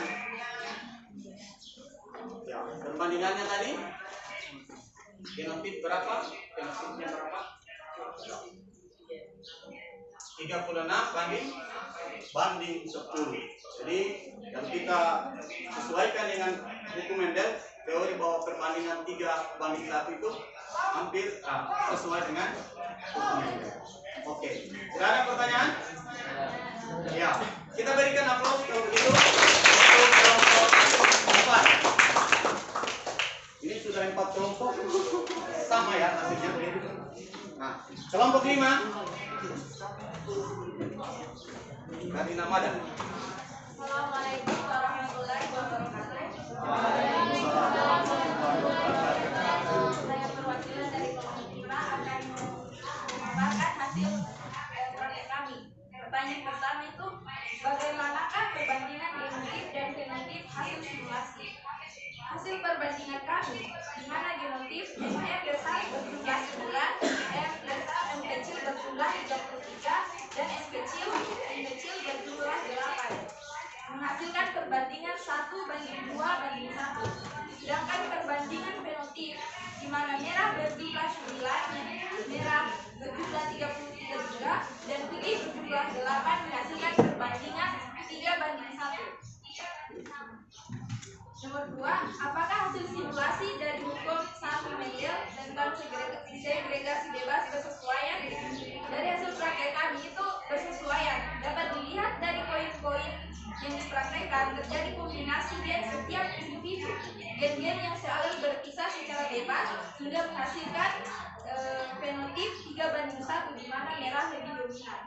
[SPEAKER 1] Ya, perbandingannya tadi genotip berapa? Fenotipnya berapa? 36 banding 10. Jadi kalau kita sesuaikan dengan hukum Mendel, teori bahwa perbandingan 3 banding 1 itu hampir sesuai dengan hukum Mendel. Oke, sudah ada pertanyaan? Ya, kita berikan aplaus kalau begitu untuk kelompok 4. Ini sudah 4 kelompok sama ya hasilnya. Nah, kelompok 5 dari nama dan
[SPEAKER 2] Assalamualaikum warahmatullahi wabarakatuh. Saya perwakilan dari kelompok 5 akan memaparkan hasil perbandingan genotip dan fenotip hasil simulasi. Hasil perbandingan kami, di mana genotip M besar berjumlah 9, M besar M kecil berjumlah 33, dan S kecil M kecil berjumlah 8, menghasilkan perbandingan 1:2:1. Sedangkan perbandingan fenotip, di mana merah berjumlah 9, merah berjumlah 33 juga, dan putih berjumlah 8, menghasilkan perbandingan 3:1. Nomor 2, apakah hasil simulasi dari hukum 1 Mendel tentang segregasi bebas bersesuaian? Dari hasil praktek kami itu bersesuaian. Dapat dilihat dari koin-koin yang dipraktekkan terjadi kombinasi gen setiap individu. Gen-gen yang sealel berpisah secara bebas sudah menghasilkan fenotip 3:1, di mana merah lebih dominan.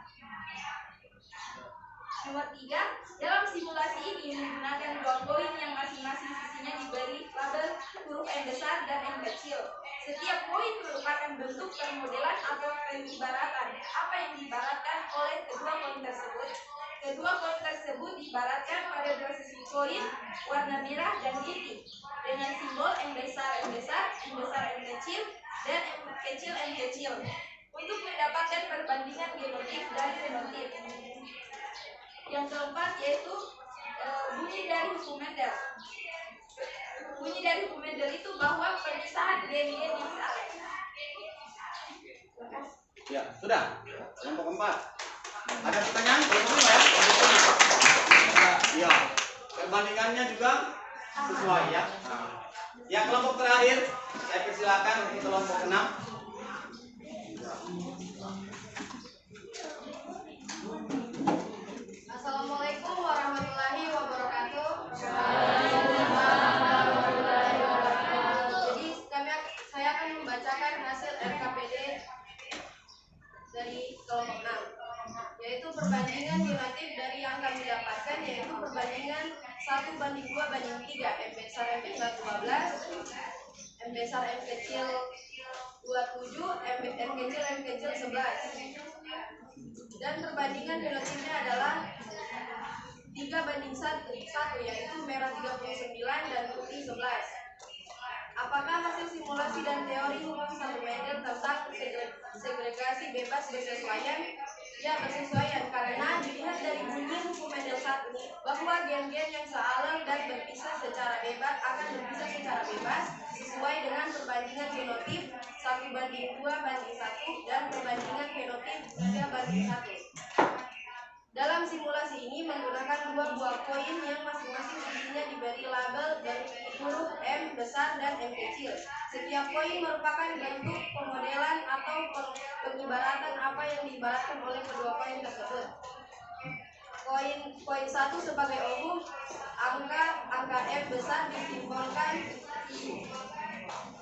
[SPEAKER 2] Nomor 3, dalam simulasi ini menggunakan 2 koin yang masing-masing sisinya diberi label huruf M besar dan M kecil. Setiap koin merupakan bentuk permodelan atau pengibaratan. Apa yang diibaratkan oleh kedua koin tersebut? Kedua koin tersebut diibaratkan pada 2 sisi koin warna merah dan putih dengan simbol M besar, M besar, M besar, M kecil, dan M kecil, M kecil. Untuk mendapatkan perbandingan genotip dan fenotip. Yang keempat yaitu bunyi dari hukum Mendel. Bunyi dari hukum Mendel itu bahwa pemisahan gen-gen yang salah.
[SPEAKER 1] Ya, sudah. Kelompok 4. Ada pertanyaan? Kelompok 5 ya? Ya. Perbandingannya juga sesuai ya. Yang kelompok terakhir, saya persilakan untuk kelompok 6.
[SPEAKER 5] Assalamualaikum warahmatullahi wabarakatuh. Jadi saya akan membacakan hasil RKPD dari kelompok 6, yaitu perbandingan genotip dari yang kami dapatkan, yaitu perbandingan 1:2:3, M besar M besar 12, M besar M kecil 27, M kecil M kecil 11. Dan perbandingan genotipnya adalah 3:1, yaitu merah 39 dan putih 11. Apakah hasil simulasi dan teori hukum 1 Mendel tentang segregasi bebas bersesuaian? Ya, bersesuaian karena dilihat dari bunyi hukum Mendel 1 bahwa gen-gen yang sealel dan berpisah secara bebas akan berpisah secara bebas sesuai dengan perbandingan genotip 1:2:1 dan perbandingan fenotip 3:1. Dalam simulasi ini menggunakan 2 buah koin yang masing-masing sisinya diberi label huruf M besar dan M kecil. Setiap koin merupakan bentuk pemodelan atau pengibaratan apa yang diibaratkan oleh kedua koin tersebut. Koin 1 sebagai umum, angka M besar disimbolkan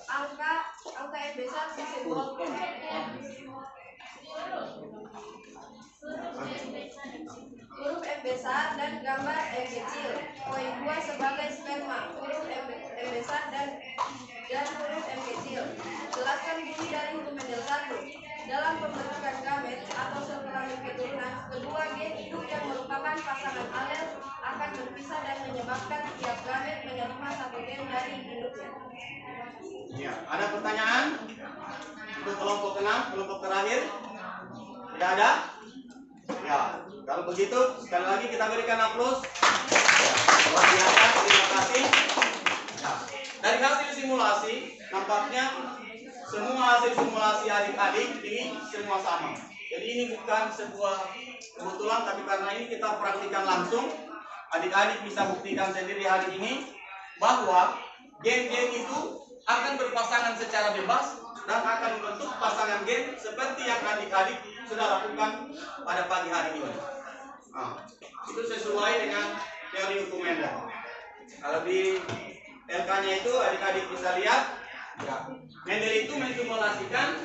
[SPEAKER 5] angka M besar disimbolkan huruf M besar dan gambar M kecil. Koin 2 sebagai sperma, huruf M besar dan huruf M kecil. Jelaskan bunyi dari hukum Mendel 1. Dalam pembentukan gamet atau sel kelamin keturunan, kedua gen hidup yang merupakan pasangan alel akan berpisah dan menyebabkan tiap gamet menerima 1 gen dari induknya.
[SPEAKER 1] Ya, ada pertanyaan untuk kelompok 6, kelompok terakhir? Tidak ada? Ya, kalau begitu sekali lagi kita berikan aplaus. Luar biasa, terima kasih. Ya, dari hasil simulasi nampaknya semua hasil simulasi adik-adik ini semua sama. Jadi ini bukan sebuah kebetulan, tapi karena ini kita praktikkan langsung, adik-adik bisa buktikan sendiri hari ini bahwa gen-gen itu akan berpasangan secara bebas dan akan membentuk pasangan gen seperti yang adik-adik sudah lakukan pada pagi hari ini. Nah, itu sesuai dengan teori hukum Mendel. Kalau di LK-nya itu adik-adik bisa lihat, ya, Mendel itu mensimulasikan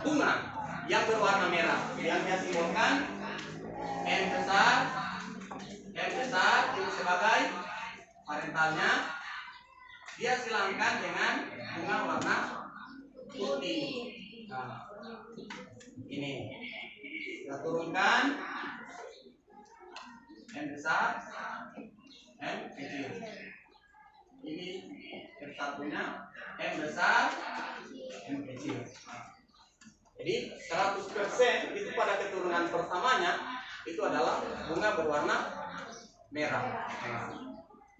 [SPEAKER 1] bunga yang berwarna merah yang dia simbolkan M besar itu sebagai parentalnya. Dia silangkan dengan bunga warna putih. Nah, ini kita turunkan. M besar, M kecil. Ini F1-nya M besar, M kecil. Jadi 100% itu pada keturunan pertamanya itu adalah bunga berwarna merah.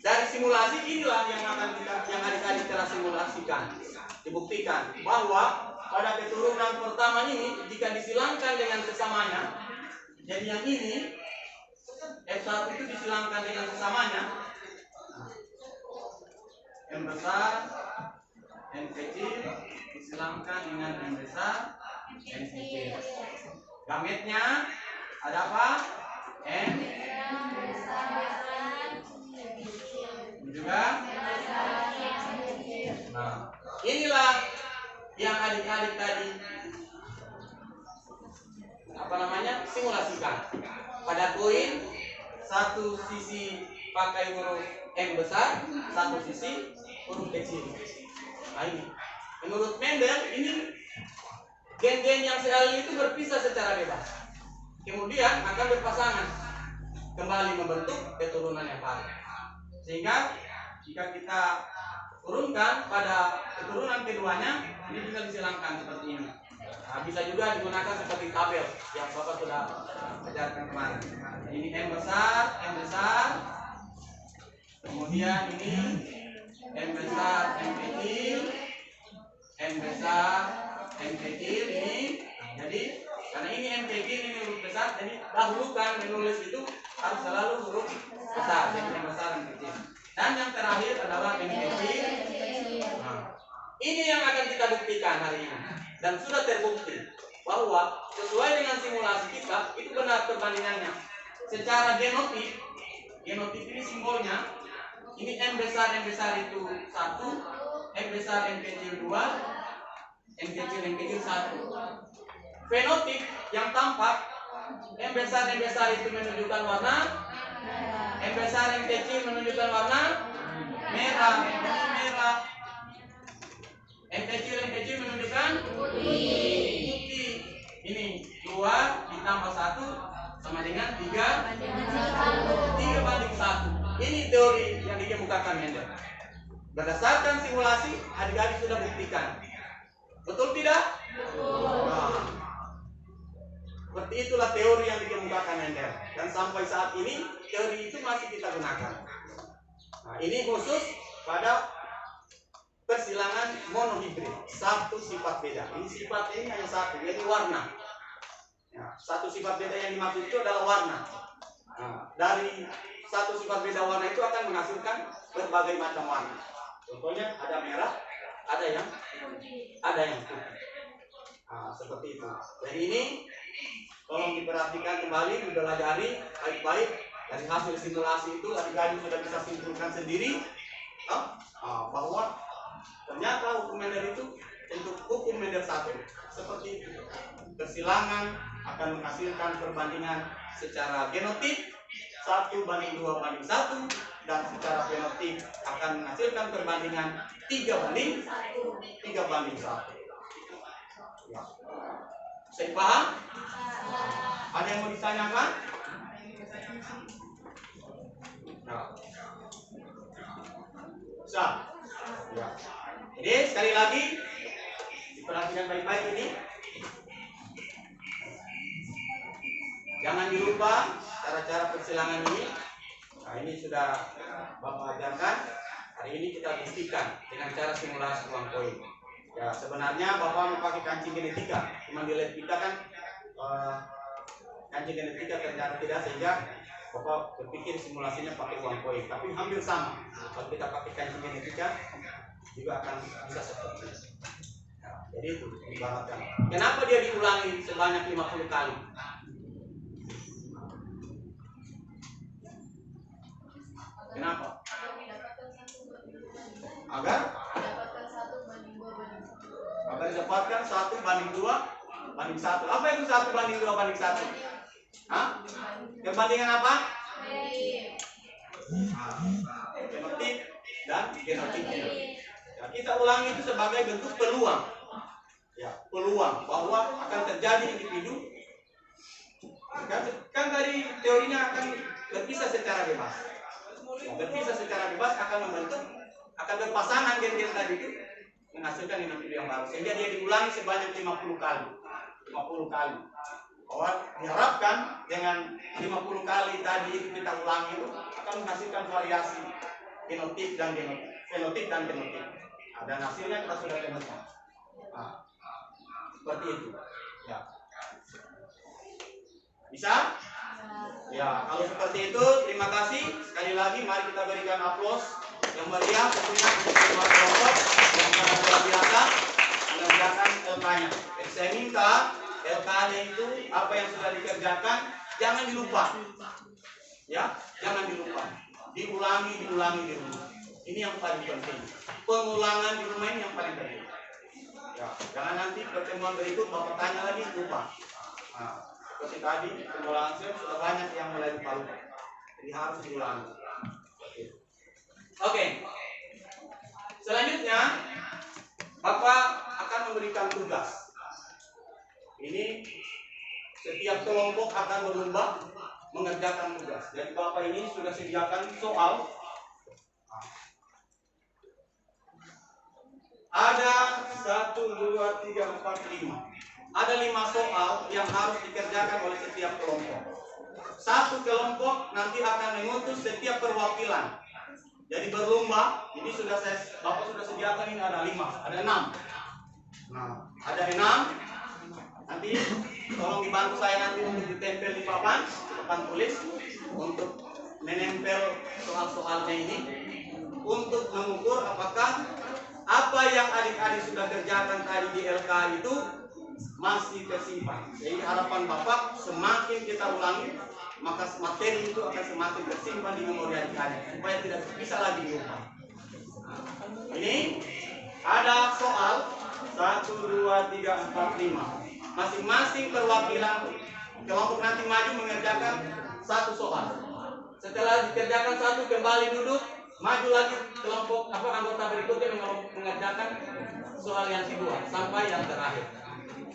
[SPEAKER 1] Dari simulasi inilah yang adik-adik telah simulasikan, dibuktikan bahwa pada keturunan pertama ini jika disilangkan dengan sesamanya, jadi yang ini F1 itu disilangkan dengan sesamanya, M besar, M kecil disilangkan dengan M besar, M kecil. Gametnya ada apa? M juga. Nah, inilah yang adik-adik tadi simulasikan. Pada koin satu sisi pakai huruf M besar, satu sisi huruf kecil. Nah ini, menurut Mendel ini gen-gen yang sealin itu berpisah secara bebas, kemudian akan berpasangan kembali membentuk keturunan yang baru. Sehingga jika kita turunkan pada keturunan keduanya, ini bisa disilangkan seperti ini. Nah, bisa juga digunakan seperti tabel yang Bapak sudah ajarkan kemarin. Ini M besar, kemudian ini M besar, M kecil, M besar, M kecil ini. Jadi karena ini M kecil, ini huruf besar, jadi dahulukan menulis itu harus selalu huruf besar, jadi M besar, M kecil. Dan yang terakhir adalah M kecil. Nah, ini yang akan kita buktikan hari ini. Dan sudah terbukti bahwa sesuai dengan simulasi kita itu benar perbandingannya. Secara genotip ini simbolnya ini M besar itu 1, M besar M kecil 2, M kecil 1. Fenotip yang tampak M besar itu menunjukkan warna, M besar M kecil menunjukkan warna merah. M kecil menunjukkan putih. Ini 2 ditambah 1 sama dengan 3 banding 1. Ini teori yang dikemukakan Mendel. Berdasarkan simulasi, adik-adik sudah buktikan. Betul tidak? Nah, seperti itulah teori yang dikemukakan Mendel. Dan sampai saat ini teori itu masih kita gunakan. Nah, ini khusus pada persilangan monohibrid, satu sifat beda. Ini sifat ini hanya satu, yaitu warna. Ya, satu sifat beda yang dimaksud itu adalah warna. Nah, dari satu sifat beda warna itu akan menghasilkan berbagai macam warna. Contohnya ada merah, ada yang putih. Nah, seperti itu. Jadi ini tolong diperhatikan kembali, dipelajari baik-baik. Dari hasil simulasi itu adik-adik sudah bisa simpulkan sendiri bahwa ternyata hukum Mendel itu untuk hukum Mendel 1 seperti itu. Persilangan akan menghasilkan perbandingan secara genotip 1:2:1 dan secara fenotip akan menghasilkan perbandingan 3:1. Ya. Saya paham? Ada yang mau ditanyakan? Nah. Bisa? Ya. Jadi sekali lagi diperhatikan baik-baik ini. Jangan dilupa cara-cara persilangan ini. Nah, ini sudah Bapak ajarkan. Hari ini kita buktikan dengan cara simulasi uang koin. Ya, sebenarnya Bapak mau pakai kancing genetika, cuma di lab kita kan kancing genetika ternyata tidak, sehingga Bapak berpikir simulasinya pakai uang koin, tapi hampir sama. Kalau kita pakai kancing genetika juga akan bisa seperti itu. Nah, jadi itu ibaratkan. Kenapa dia diulangi sebanyak 50 kali? Kenapa? Agar didapatkan 1:2:1. Apa itu 1:2:1? Hah? Perbandingan apa? Genotip dan genotipnya. Ya, kita ulangi itu sebagai bentuk peluang. Ya, peluang bahwa akan terjadi individu Kan dari teorinya akan berpisah secara bebas. Berpisah secara bebas akan membentuk, akan berpasangan gen-gen tadi itu menghasilkan individu yang baru. Sehingga dia diulangi sebanyak 50 kali. 50 kali. Bahwa diharapkan dengan 50 kali tadi itu kita ulangi itu akan menghasilkan variasi genotip dan fenotip dan genotip. Nah, dan hasilnya kita sudah temukan. Nah, seperti itu. Ya. Bisa? Ya, kalau seperti itu, terima kasih. Sekali lagi, mari kita berikan aplaus yang meriah tentunya untuk semua kelompok yang sangat luar biasa mengerjakan LK-nya. Saya minta LK-nya itu apa yang sudah dikerjakan jangan dilupa. Ya, jangan dilupa. Diulangi di rumah. Ini yang paling penting. Pengulangan di rumah ini yang paling penting. Ya, jangan nanti pertemuan berikut Bapak tanya lagi lupa. Nah, seperti tadi pengulangan sudah banyak yang mulai lupa. Jadi harus diulangi. Oke. Selanjutnya Bapak akan memberikan tugas. Ini setiap kelompok akan berlomba mengerjakan tugas. Jadi Bapak ini sudah sediakan soal. Ada 1, 2, 3, 4, 5. Ada 5 soal yang harus dikerjakan oleh setiap kelompok. Satu kelompok nanti akan mengutus setiap perwakilan. Jadi berlomba. Ini Bapak sudah sediakan ini ada 5, ada 6. Nah, ada 6. Nanti tolong dibantu saya nanti untuk ditempel di papan tulis untuk menempel soal-soalnya ini untuk mengukur apakah apa yang adik-adik sudah kerjakan tadi di LK itu masih tersimpan. Jadi harapan Bapak semakin kita ulangi maka materi itu akan semakin tersimpan di memori adik-adik supaya tidak bisa lagi dilupa. Ini ada soal 1, 2, 3, 4, 5. Masing-masing perwakilan kelompok nanti maju mengerjakan satu soal. Setelah dikerjakan satu kembali duduk, maju lagi kelompok anggota berikutnya mengerjakan soal yang kedua sampai yang terakhir.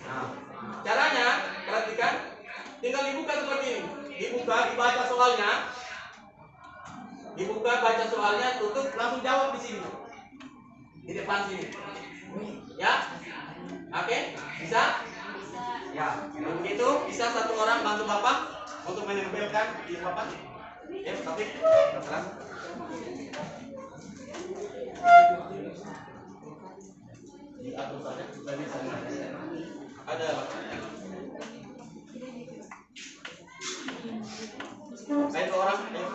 [SPEAKER 1] Nah, caranya perhatikan, tinggal dibuka seperti ini. Dibaca soalnya, tutup, langsung jawab di sini. Di depan sini. Ya? Oke? Bisa? Ya, begitu bisa satu orang bantu Bapak untuk menempelkan di papan. Ya, tapi terang. Diatur saja supaya sama. Ada. Ayo orang. Ayo.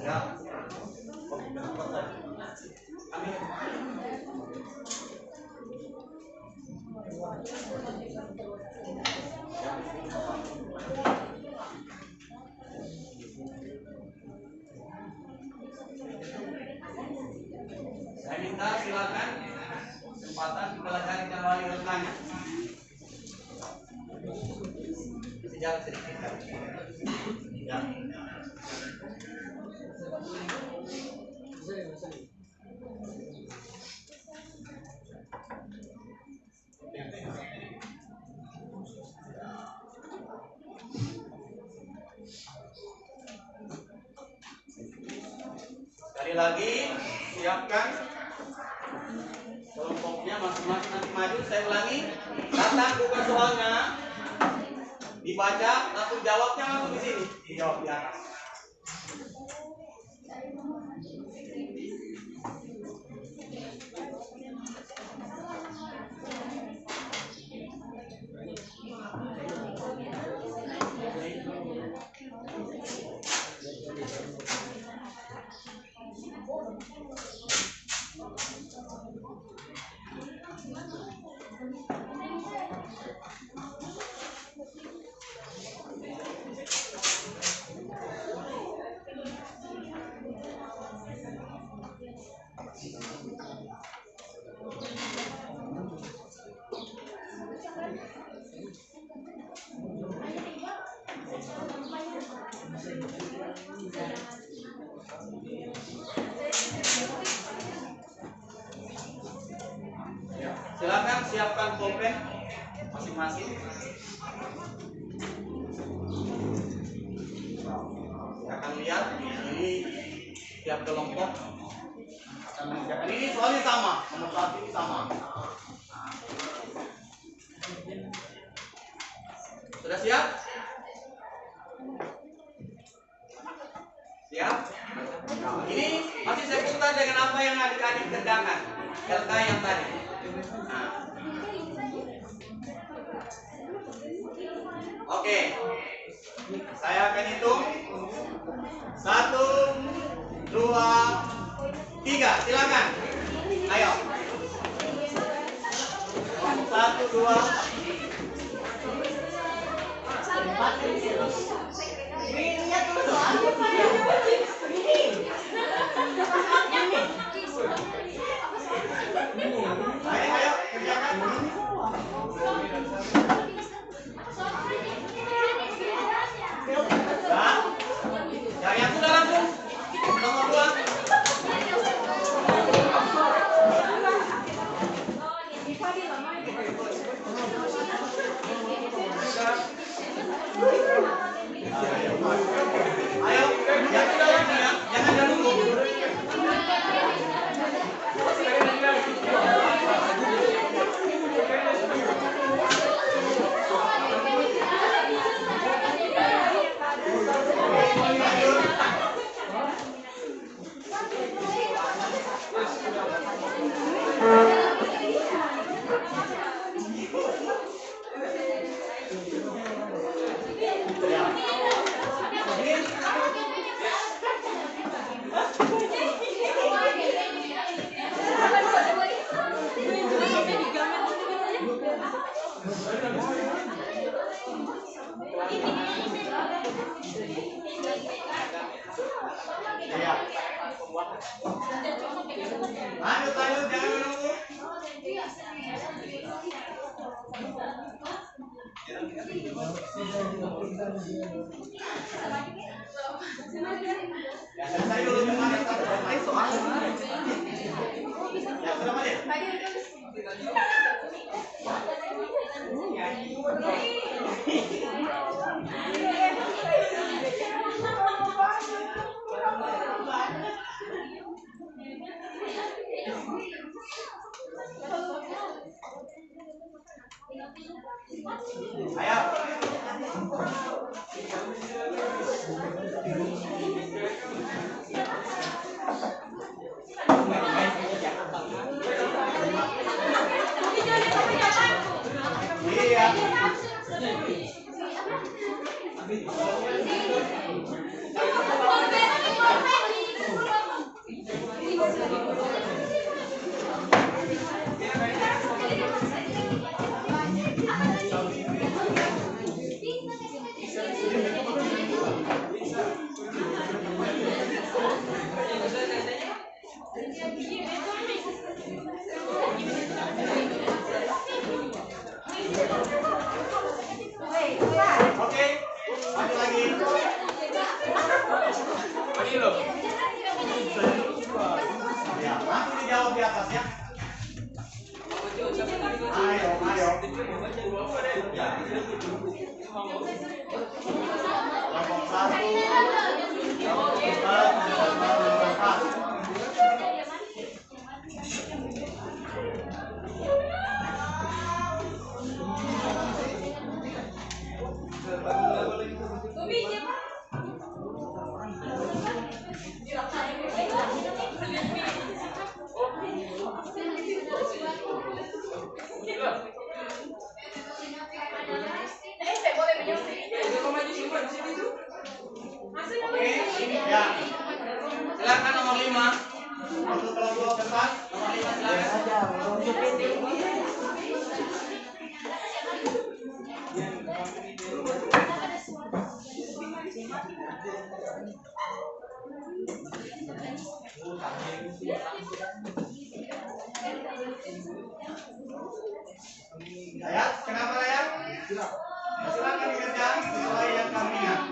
[SPEAKER 1] Ya. Saya minta silakan kesempatan dipelajari kembali rekannya. Sejak sedikit. Ya. Sekali lagi siapkan kelompoknya masing-masing nanti maju. Saya ulangi, datang buka soalnya, dibaca, langsung jawabnya langsung di sini, dijawab di atas. Silakan siapkan pulpen masing-masing. Saya akan lihat ini tiap kelompok akan mengerjakan ini, soalnya sama, nomor 1 ini sama. Sudah siap? Siap? Nah, ini masih saya putar dengan apa yang adik-adik kerjakan. LK yang tadi. Nah. Oke. Saya akan hitung. 1, 2, 3. Silakan. Ayo. 1, 2. Ayo, kerjakan. Nah, dari aku udah langsung. Nomor 2. Ayo, yang udah langsung ya. Jangan ada nunggu. Lanjut, jangan menunggu. Ya, selesai dulu gimana? Soal. Ya, sudah Made. Ayo. Iya. Oke, maju lagi. Ya, nanti dijawab di atas ya. Ayo. Ya. Kelompok 1. Kelompok 4. Ya. Silakan nomor 5. Untuk kelompok depan, nomor 5 silakan. Ayat, kenapa Ayat? Silakan dikerjakan sesuai yang kami ingat.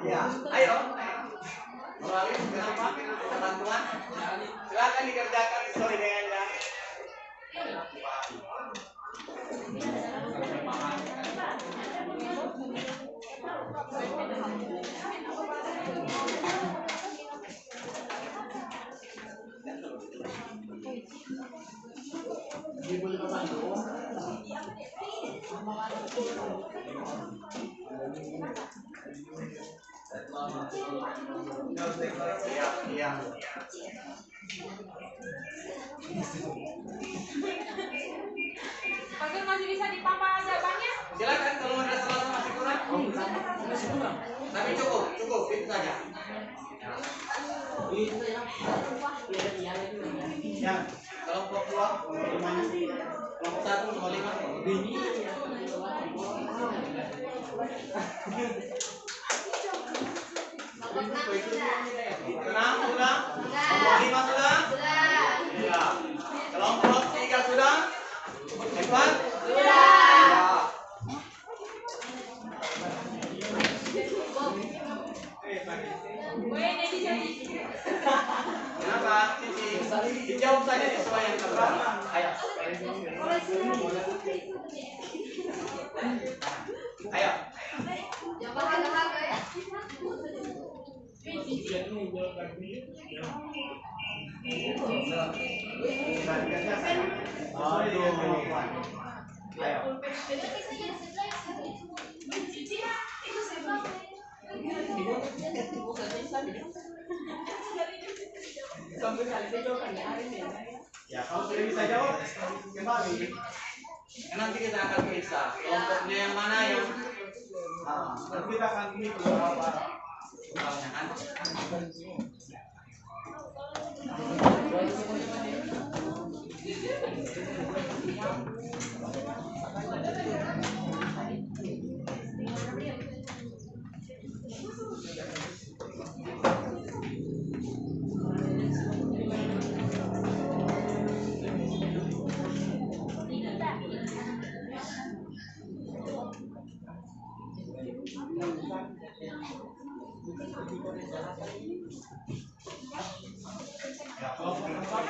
[SPEAKER 1] Ya, ayo. Melalui kenapa? Minta bantuan. Silakan dikerjakan sesuai dengannya. Iya, iya.
[SPEAKER 2] Bagus, masih bisa dipapa jawabannya?
[SPEAKER 1] Silakan kalau ada salah masih kurang. Tapi cukup, cukup itu saja. Ya, kelompok 2 limanya, kelompok 1 sama 5. Kenapa sudah? Kelompok 5 sudah? Iya. Kelompok 3 sudah? 4? Sudah. Kenapa? Dijawab saja sesuai yang terbaik. Ayo. Ayo.
[SPEAKER 2] Jawaban ada ya?
[SPEAKER 1] Ya, kalau sudah bisa jawab, kembali. Nanti kita akan periksa kelompoknya yang mana yang nanti kita akan ini beberapa pertanyaan. Ya, kelompok keempat.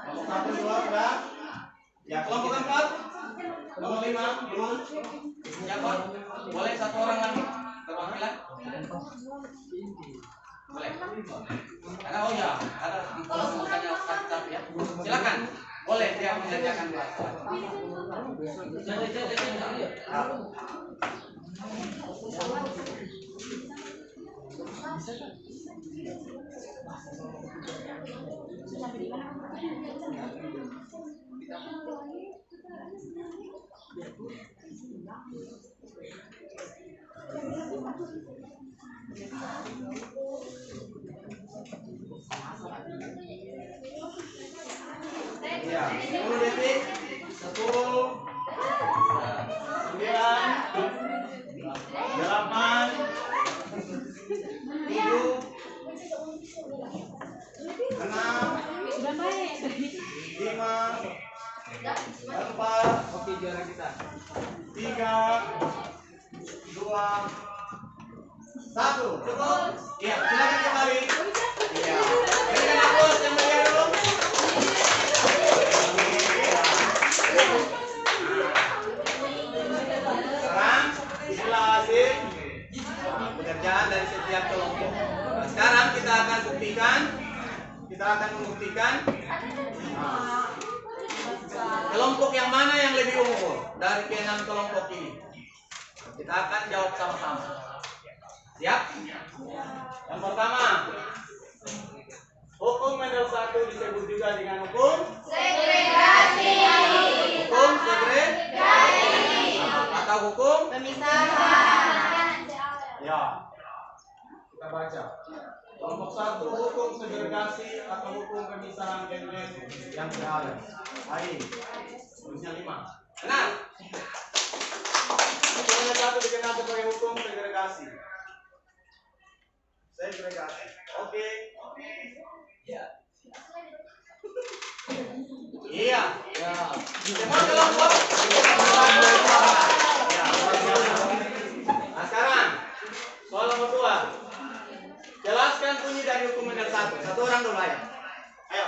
[SPEAKER 1] Kelompok 1, 2 sudah. Ya, kelompok keempat. Nomor 5 belum. Siapa? Boleh satu orang lagi perwakilan? Boleh. Ada oh ya, ada saja WhatsApp ya. Silakan. Boleh dia mengerjakan WhatsApp. Ya, 10 detik. 10 9 8 7 6 5 4
[SPEAKER 3] Oke, juara kita.
[SPEAKER 1] 3 2 1 cukup. Iya, silakan kembali. Iya. Berikan aplaus yang meriah dulu. Sekarang dari keenam kelompok ini. Kita akan jawab sama-sama. Siap? Yang pertama, hukum Mendel 1 disebut juga dengan hukum
[SPEAKER 2] Segregasi.
[SPEAKER 1] hukum segregasi atau hukum
[SPEAKER 2] Pemisahan.
[SPEAKER 1] ya. Kita baca. Kelompok 1 hukum segregasi atau hukum pemisahan gen-gen yang berada. Baik. Tulisnya 5. Benar. Hukum Mendel 1 dikenal sebagai hukum segregasi. Segregasi. Oke. Iya.
[SPEAKER 3] Ya.
[SPEAKER 1] Semua kelompok. Ya, luar biasa. Nah, sekarang soal nomor 2. Jelaskan bunyi dari hukum Mendel 1. Satu orang dulu ya. Ayo.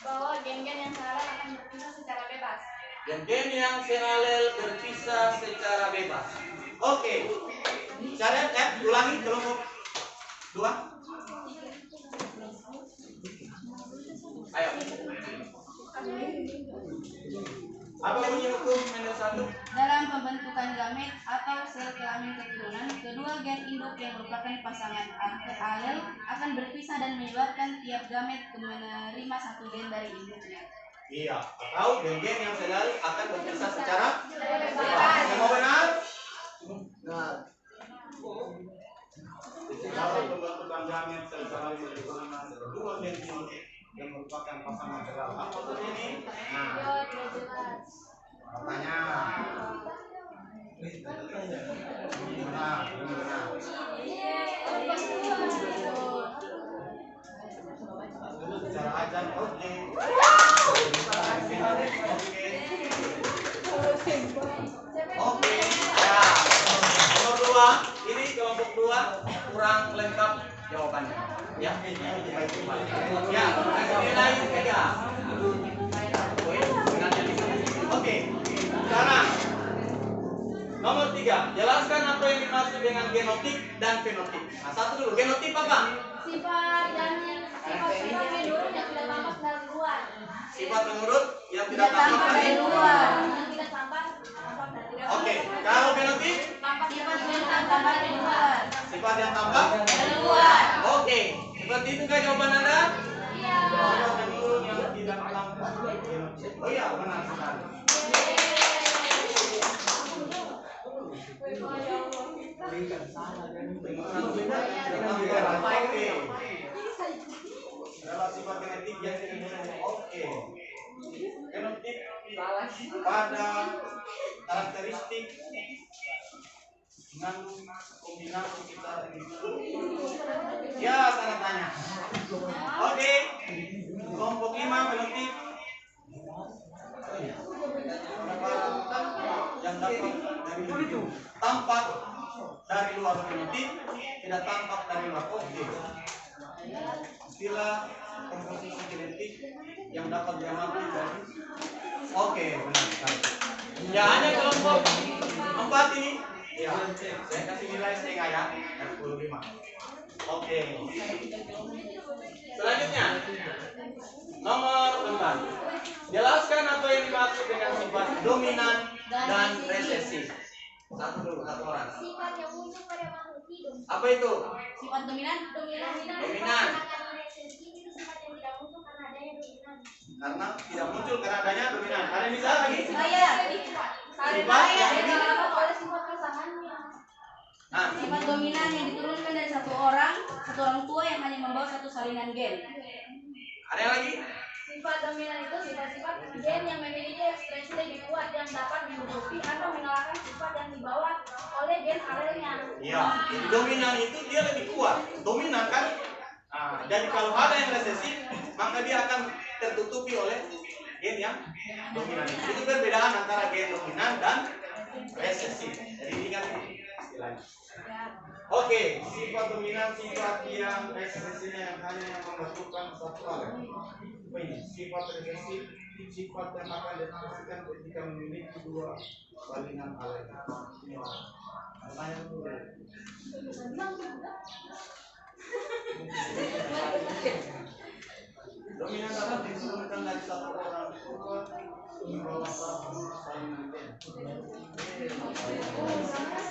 [SPEAKER 2] Bahwa gen-gen yang salah akan berpisah secara bebas.
[SPEAKER 1] Gen-gen yang seralel berpisah secara bebas. Oke. Cara ulangi kelompok 2. Ayo. Apa bunyi hukum Mendel 1?
[SPEAKER 5] Dalam pembentukan gamet atau sel kelamin keturunan, kedua gen induk yang merupakan pasangan alel akan berpisah dan menyebabkan tiap gamet menerima satu gen dari induknya.
[SPEAKER 1] Iya. Atau gen-gen yang seralel akan berpisah secara
[SPEAKER 2] Bebas.
[SPEAKER 1] Semua benar?
[SPEAKER 3] Nah,
[SPEAKER 1] Dalam pembentukan gamet sel kelamin keturunan kedua gen induk yang merupakan pasangan seralel. Apa tuh ini? Nah, katanya. Ini benar, ini benar. Cara ajan oke. Oke. Ya. Nomor 2, ini kelompok 2 kurang lengkap jawabannya. Ya, ya, nilai 3. Oke. Sekarang nomor 3, jelaskan apa yang dimaksud dengan genotip dan fenotip. Nah, satu dulu, genotip apa?
[SPEAKER 2] Sifat menurut yang tidak tampak dari luar.
[SPEAKER 1] Sifat menurut yang tidak tampak dari luar.
[SPEAKER 2] Yang tidak tampak dari dalam.
[SPEAKER 1] Oke, kalau fenotip
[SPEAKER 2] Sifat yang tampak dari luar.
[SPEAKER 1] sifat yang tampak
[SPEAKER 2] Dari luar.
[SPEAKER 1] Oke, seperti itu kan jawaban Anda?
[SPEAKER 2] Iya.
[SPEAKER 1] Sifat menurut yang tidak tampak genotip. Oh iya, benar sekali. Oke. Adalah sifat genetik yang tidak oke. Genotip pada karakteristik mengandung kombinasi kita ya tanda tanya. Oke. Kelompok 5 genotip yang dapat dari itu tampak dari luar genotip, tidak tampak dari luar. Oke. Istilah komposisi genetik yang dapat diamati dari. Oke, benar sekali. Ya, hanya kelompok 4 ini. Ya, saya kasih nilai setengah ya, 25. Oke. Selanjutnya, nomor 4. Jelaskan apa yang dimaksud dengan sifat dominan dan resesi. Satu dulu, satu orang.
[SPEAKER 2] Sifat yang muncul pada makhluk hidup.
[SPEAKER 1] Apa itu?
[SPEAKER 5] Sifat dominan
[SPEAKER 1] Dominan.
[SPEAKER 2] Itu sifat yang tidak muncul karena adanya dominan.
[SPEAKER 1] Karena tidak muncul karena adanya dominan. Ada yang bisa lagi?
[SPEAKER 5] saya
[SPEAKER 1] Sifat yang
[SPEAKER 2] Dilakukan oleh sifat pasangannya.
[SPEAKER 1] Nah,
[SPEAKER 5] sifat dominan yang diturunkan dari satu orang tua yang hanya membawa satu salinan gen.
[SPEAKER 1] ada yang lagi?
[SPEAKER 2] Sifat dominan itu sifat-sifat gen yang memiliki ekspresi lebih kuat yang dapat menutupi atau mengalahkan sifat yang dibawa oleh gen alelnya.
[SPEAKER 1] Iya, jadi dominan itu dia lebih kuat. Dominan kan? Nah, jadi kalau ada yang resesif, maka dia akan tertutupi oleh gen yang dominan. Itu perbedaan antara gen dominan dan resesif. Jadi ingat ini istilahnya. Oke, sifat dominan sifat yang resesinya yang hanya membentukkan satu hal. Ini sifat resesif sifat yang akan diekspresikan ketika memiliki dua salinan alel. Ini pertanyaan dulu. Dominan dapat diturunkan dari satu orang tua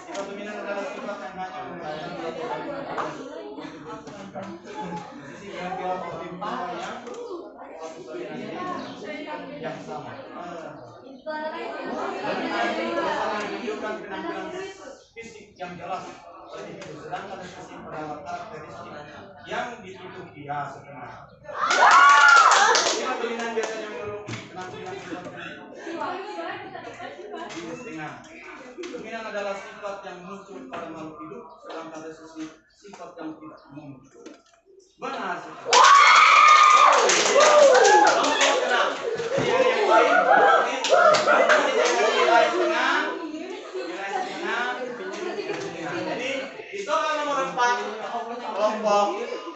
[SPEAKER 1] Sifat dominan adalah sifat yang hanya menggunakan posisi yang kelompok timpangnya yang sama. Menunjukkan penampilan fisik yang jelas pada individu, sedangkan sisi pada karakteristik yang ditutup dia setengah. Sifat dominan biasanya menurut penampilan di setengah. Dominan adalah sifat yang muncul pada makhluk hidup, sedangkan sisi sifat yang tidak muncul. Benar sekali. Tenang. Jadi yang baik ini nilai setengah. Jadi di soal nomor 4 kelompok 6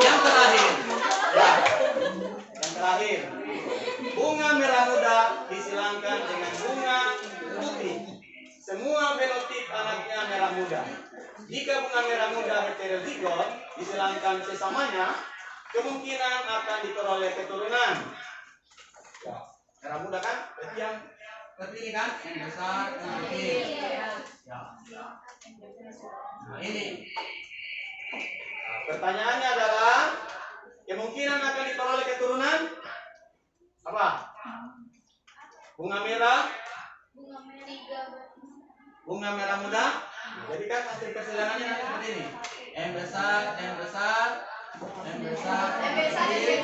[SPEAKER 1] yang terakhir. Ya. Yang terakhir. Bunga merah muda disilangkan dengan bunga putih. Semua fenotip anaknya merah muda. Jika bunga merah muda heterozigot disilangkan sesamanya, kemungkinan akan diperoleh keturunan. Ya, merah muda kan? Berarti yang ini kan? Yang besar, yang kecil. Ya. Nah, ini. Nah, pertanyaannya adalah kemungkinan akan diperoleh keturunan apa? Bunga merah? Bunga merah muda? Jadi kan hasil persilangannya nanti seperti ini. M besar, M besar, M besar, M kecil,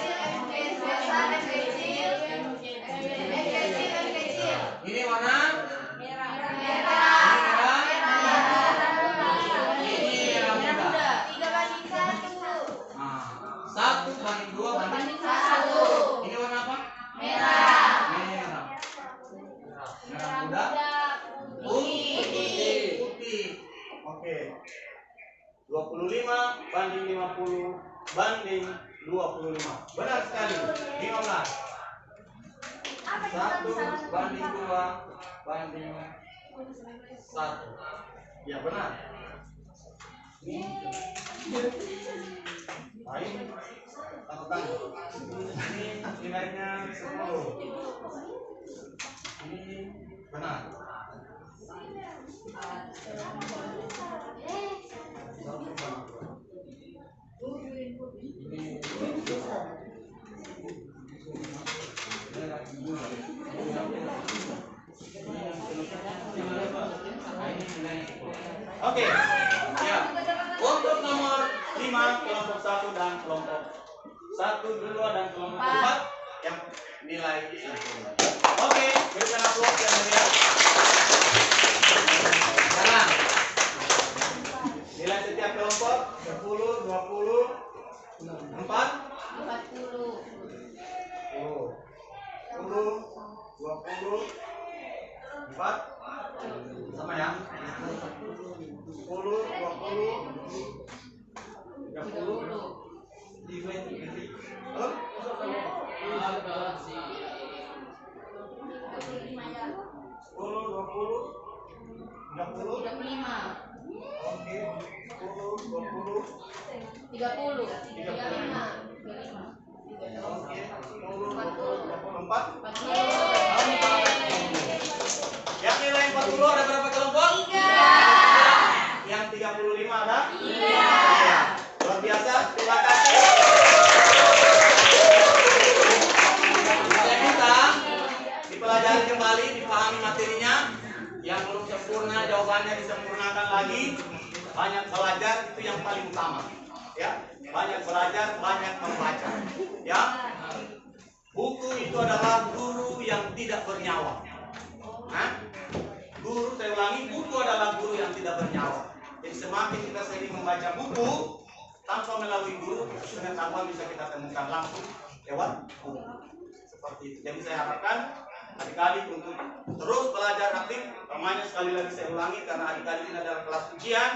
[SPEAKER 1] M kecil. Ini warna merah. Ini merah. Ini merah muda. 1:2 Ini warna apa? Merah. Merah muda. Putih. Oke. 25:50 Benar sekali. 15. 1:2:1. Ya benar. Baik. Lakukan. Ini nilainya 10. Ini benar. Oke. Ya. Untuk nomor 5 kelompok 1 dan kelompok 1, 2 dan kelompok 4 yang nilai sempurna. Oke, berikan aplaus yang meriah. Sekarang nilai setiap kelompok 10, 20, 4, 10, 20, 4 sama ya. 10, 20, 30. Halo? 10, 20, 30, 35. Oke, 10, 20, 30, 35. Oke, 10, 20, 24. Yang nilai 40 ada berapa kelompok? 3. Yang 35 ada? 3. Luar biasa, terima kasih. Saya minta dipelajari kembali, dipahami materinya. Yang belum sempurna jawabannya disempurnakan lagi. Banyak belajar itu yang paling utama. Ya, banyak belajar, banyak membaca. Ya, buku itu adalah guru yang tidak bernyawa. Guru, saya ulangi, buku adalah guru yang tidak bernyawa. Jadi semakin kita sering membaca buku tanpa melalui guru, pengetahuan bisa kita temukan langsung lewat buku. Seperti itu. Jadi saya harapkan adik-adik untuk terus belajar aktif. Namanya sekali lagi saya ulangi karena adik-adik ini adalah kelas ujian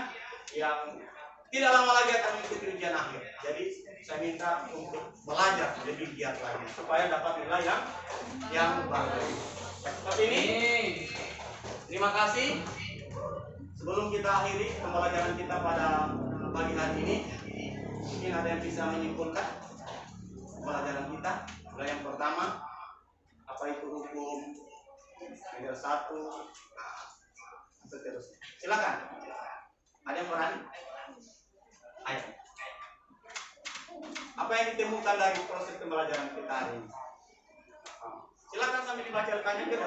[SPEAKER 1] yang tidak lama lagi akan mengikuti ujian akhir. Jadi saya minta untuk belajar lebih giat lagi supaya dapat nilai yang bagus. Seperti ini. Terima kasih. Sebelum kita akhiri pembelajaran kita pada pagi hari ini, mungkin ada yang bisa menyimpulkan pembelajaran kita. Yang pertama pertama, apa itu hukum Mendel 1, seterusnya. Silakan. Ada yang berani? Ayo. Apa yang ditemukan dari proses pembelajaran kita hari ini? Silakan sambil dibaca rekannya gitu.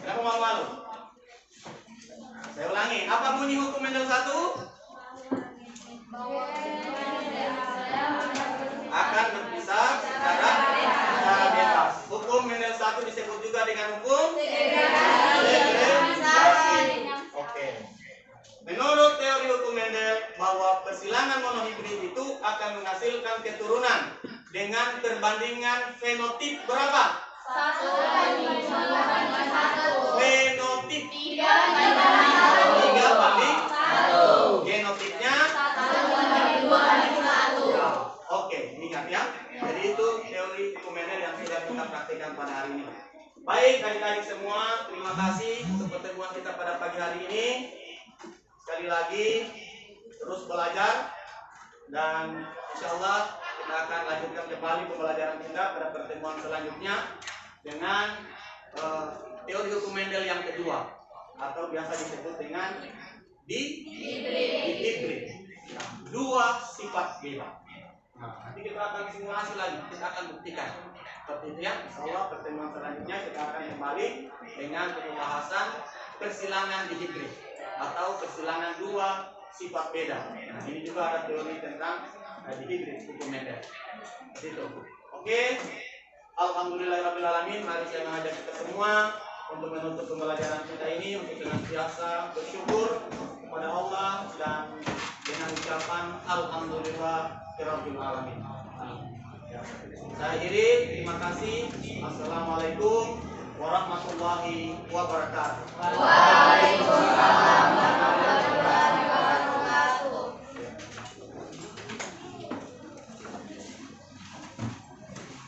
[SPEAKER 1] Kenapa malu-malu? Saya ulangi, apa bunyi hukum Mendel 1? Akan berpisah secara bebas. Hukum Mendel 1 disebut juga dengan hukum segregasi. Oke. Menurut teori hukum Mendel, bahwa persilangan monohibrid itu akan menghasilkan keturunan dengan perbandingan fenotip berapa? 1:1. Fenotip 3:1. Genotipnya 1:2. Oke, ingat ya. Jadi itu teori hukum Mendel yang sudah kita praktikkan pada hari ini. Baik adik-adik semua, terima kasih untuk pertemuan kita pada pagi hari ini. Sekali lagi terus belajar dan insya Allah kita akan lanjutkan kembali pembelajaran kita pada pertemuan selanjutnya dengan teori hukum Mendel yang kedua atau biasa disebut dengan dihibrid. Dua sifat beda. Nah, nanti kita akan simulasi lagi, kita akan buktikan. Seperti itu ya, insya Allah pertemuan selanjutnya kita akan kembali dengan pembahasan persilangan dihibrid atau persilangan dua sifat beda. Nah, ini juga ada teori tentang dihibrid hukum Mendel. Itu. Oke. Alhamdulillahirrahmanirrahim. Mari saya mengajak kita semua untuk menutup pembelajaran kita ini untuk senantiasa bersyukur kepada Allah dan dengan ucapan alhamdulillahirabbil alamin. Saya akhiri, terima kasih. Assalamualaikum warahmatullahi wabarakatuh.
[SPEAKER 2] Waalaikumsalam.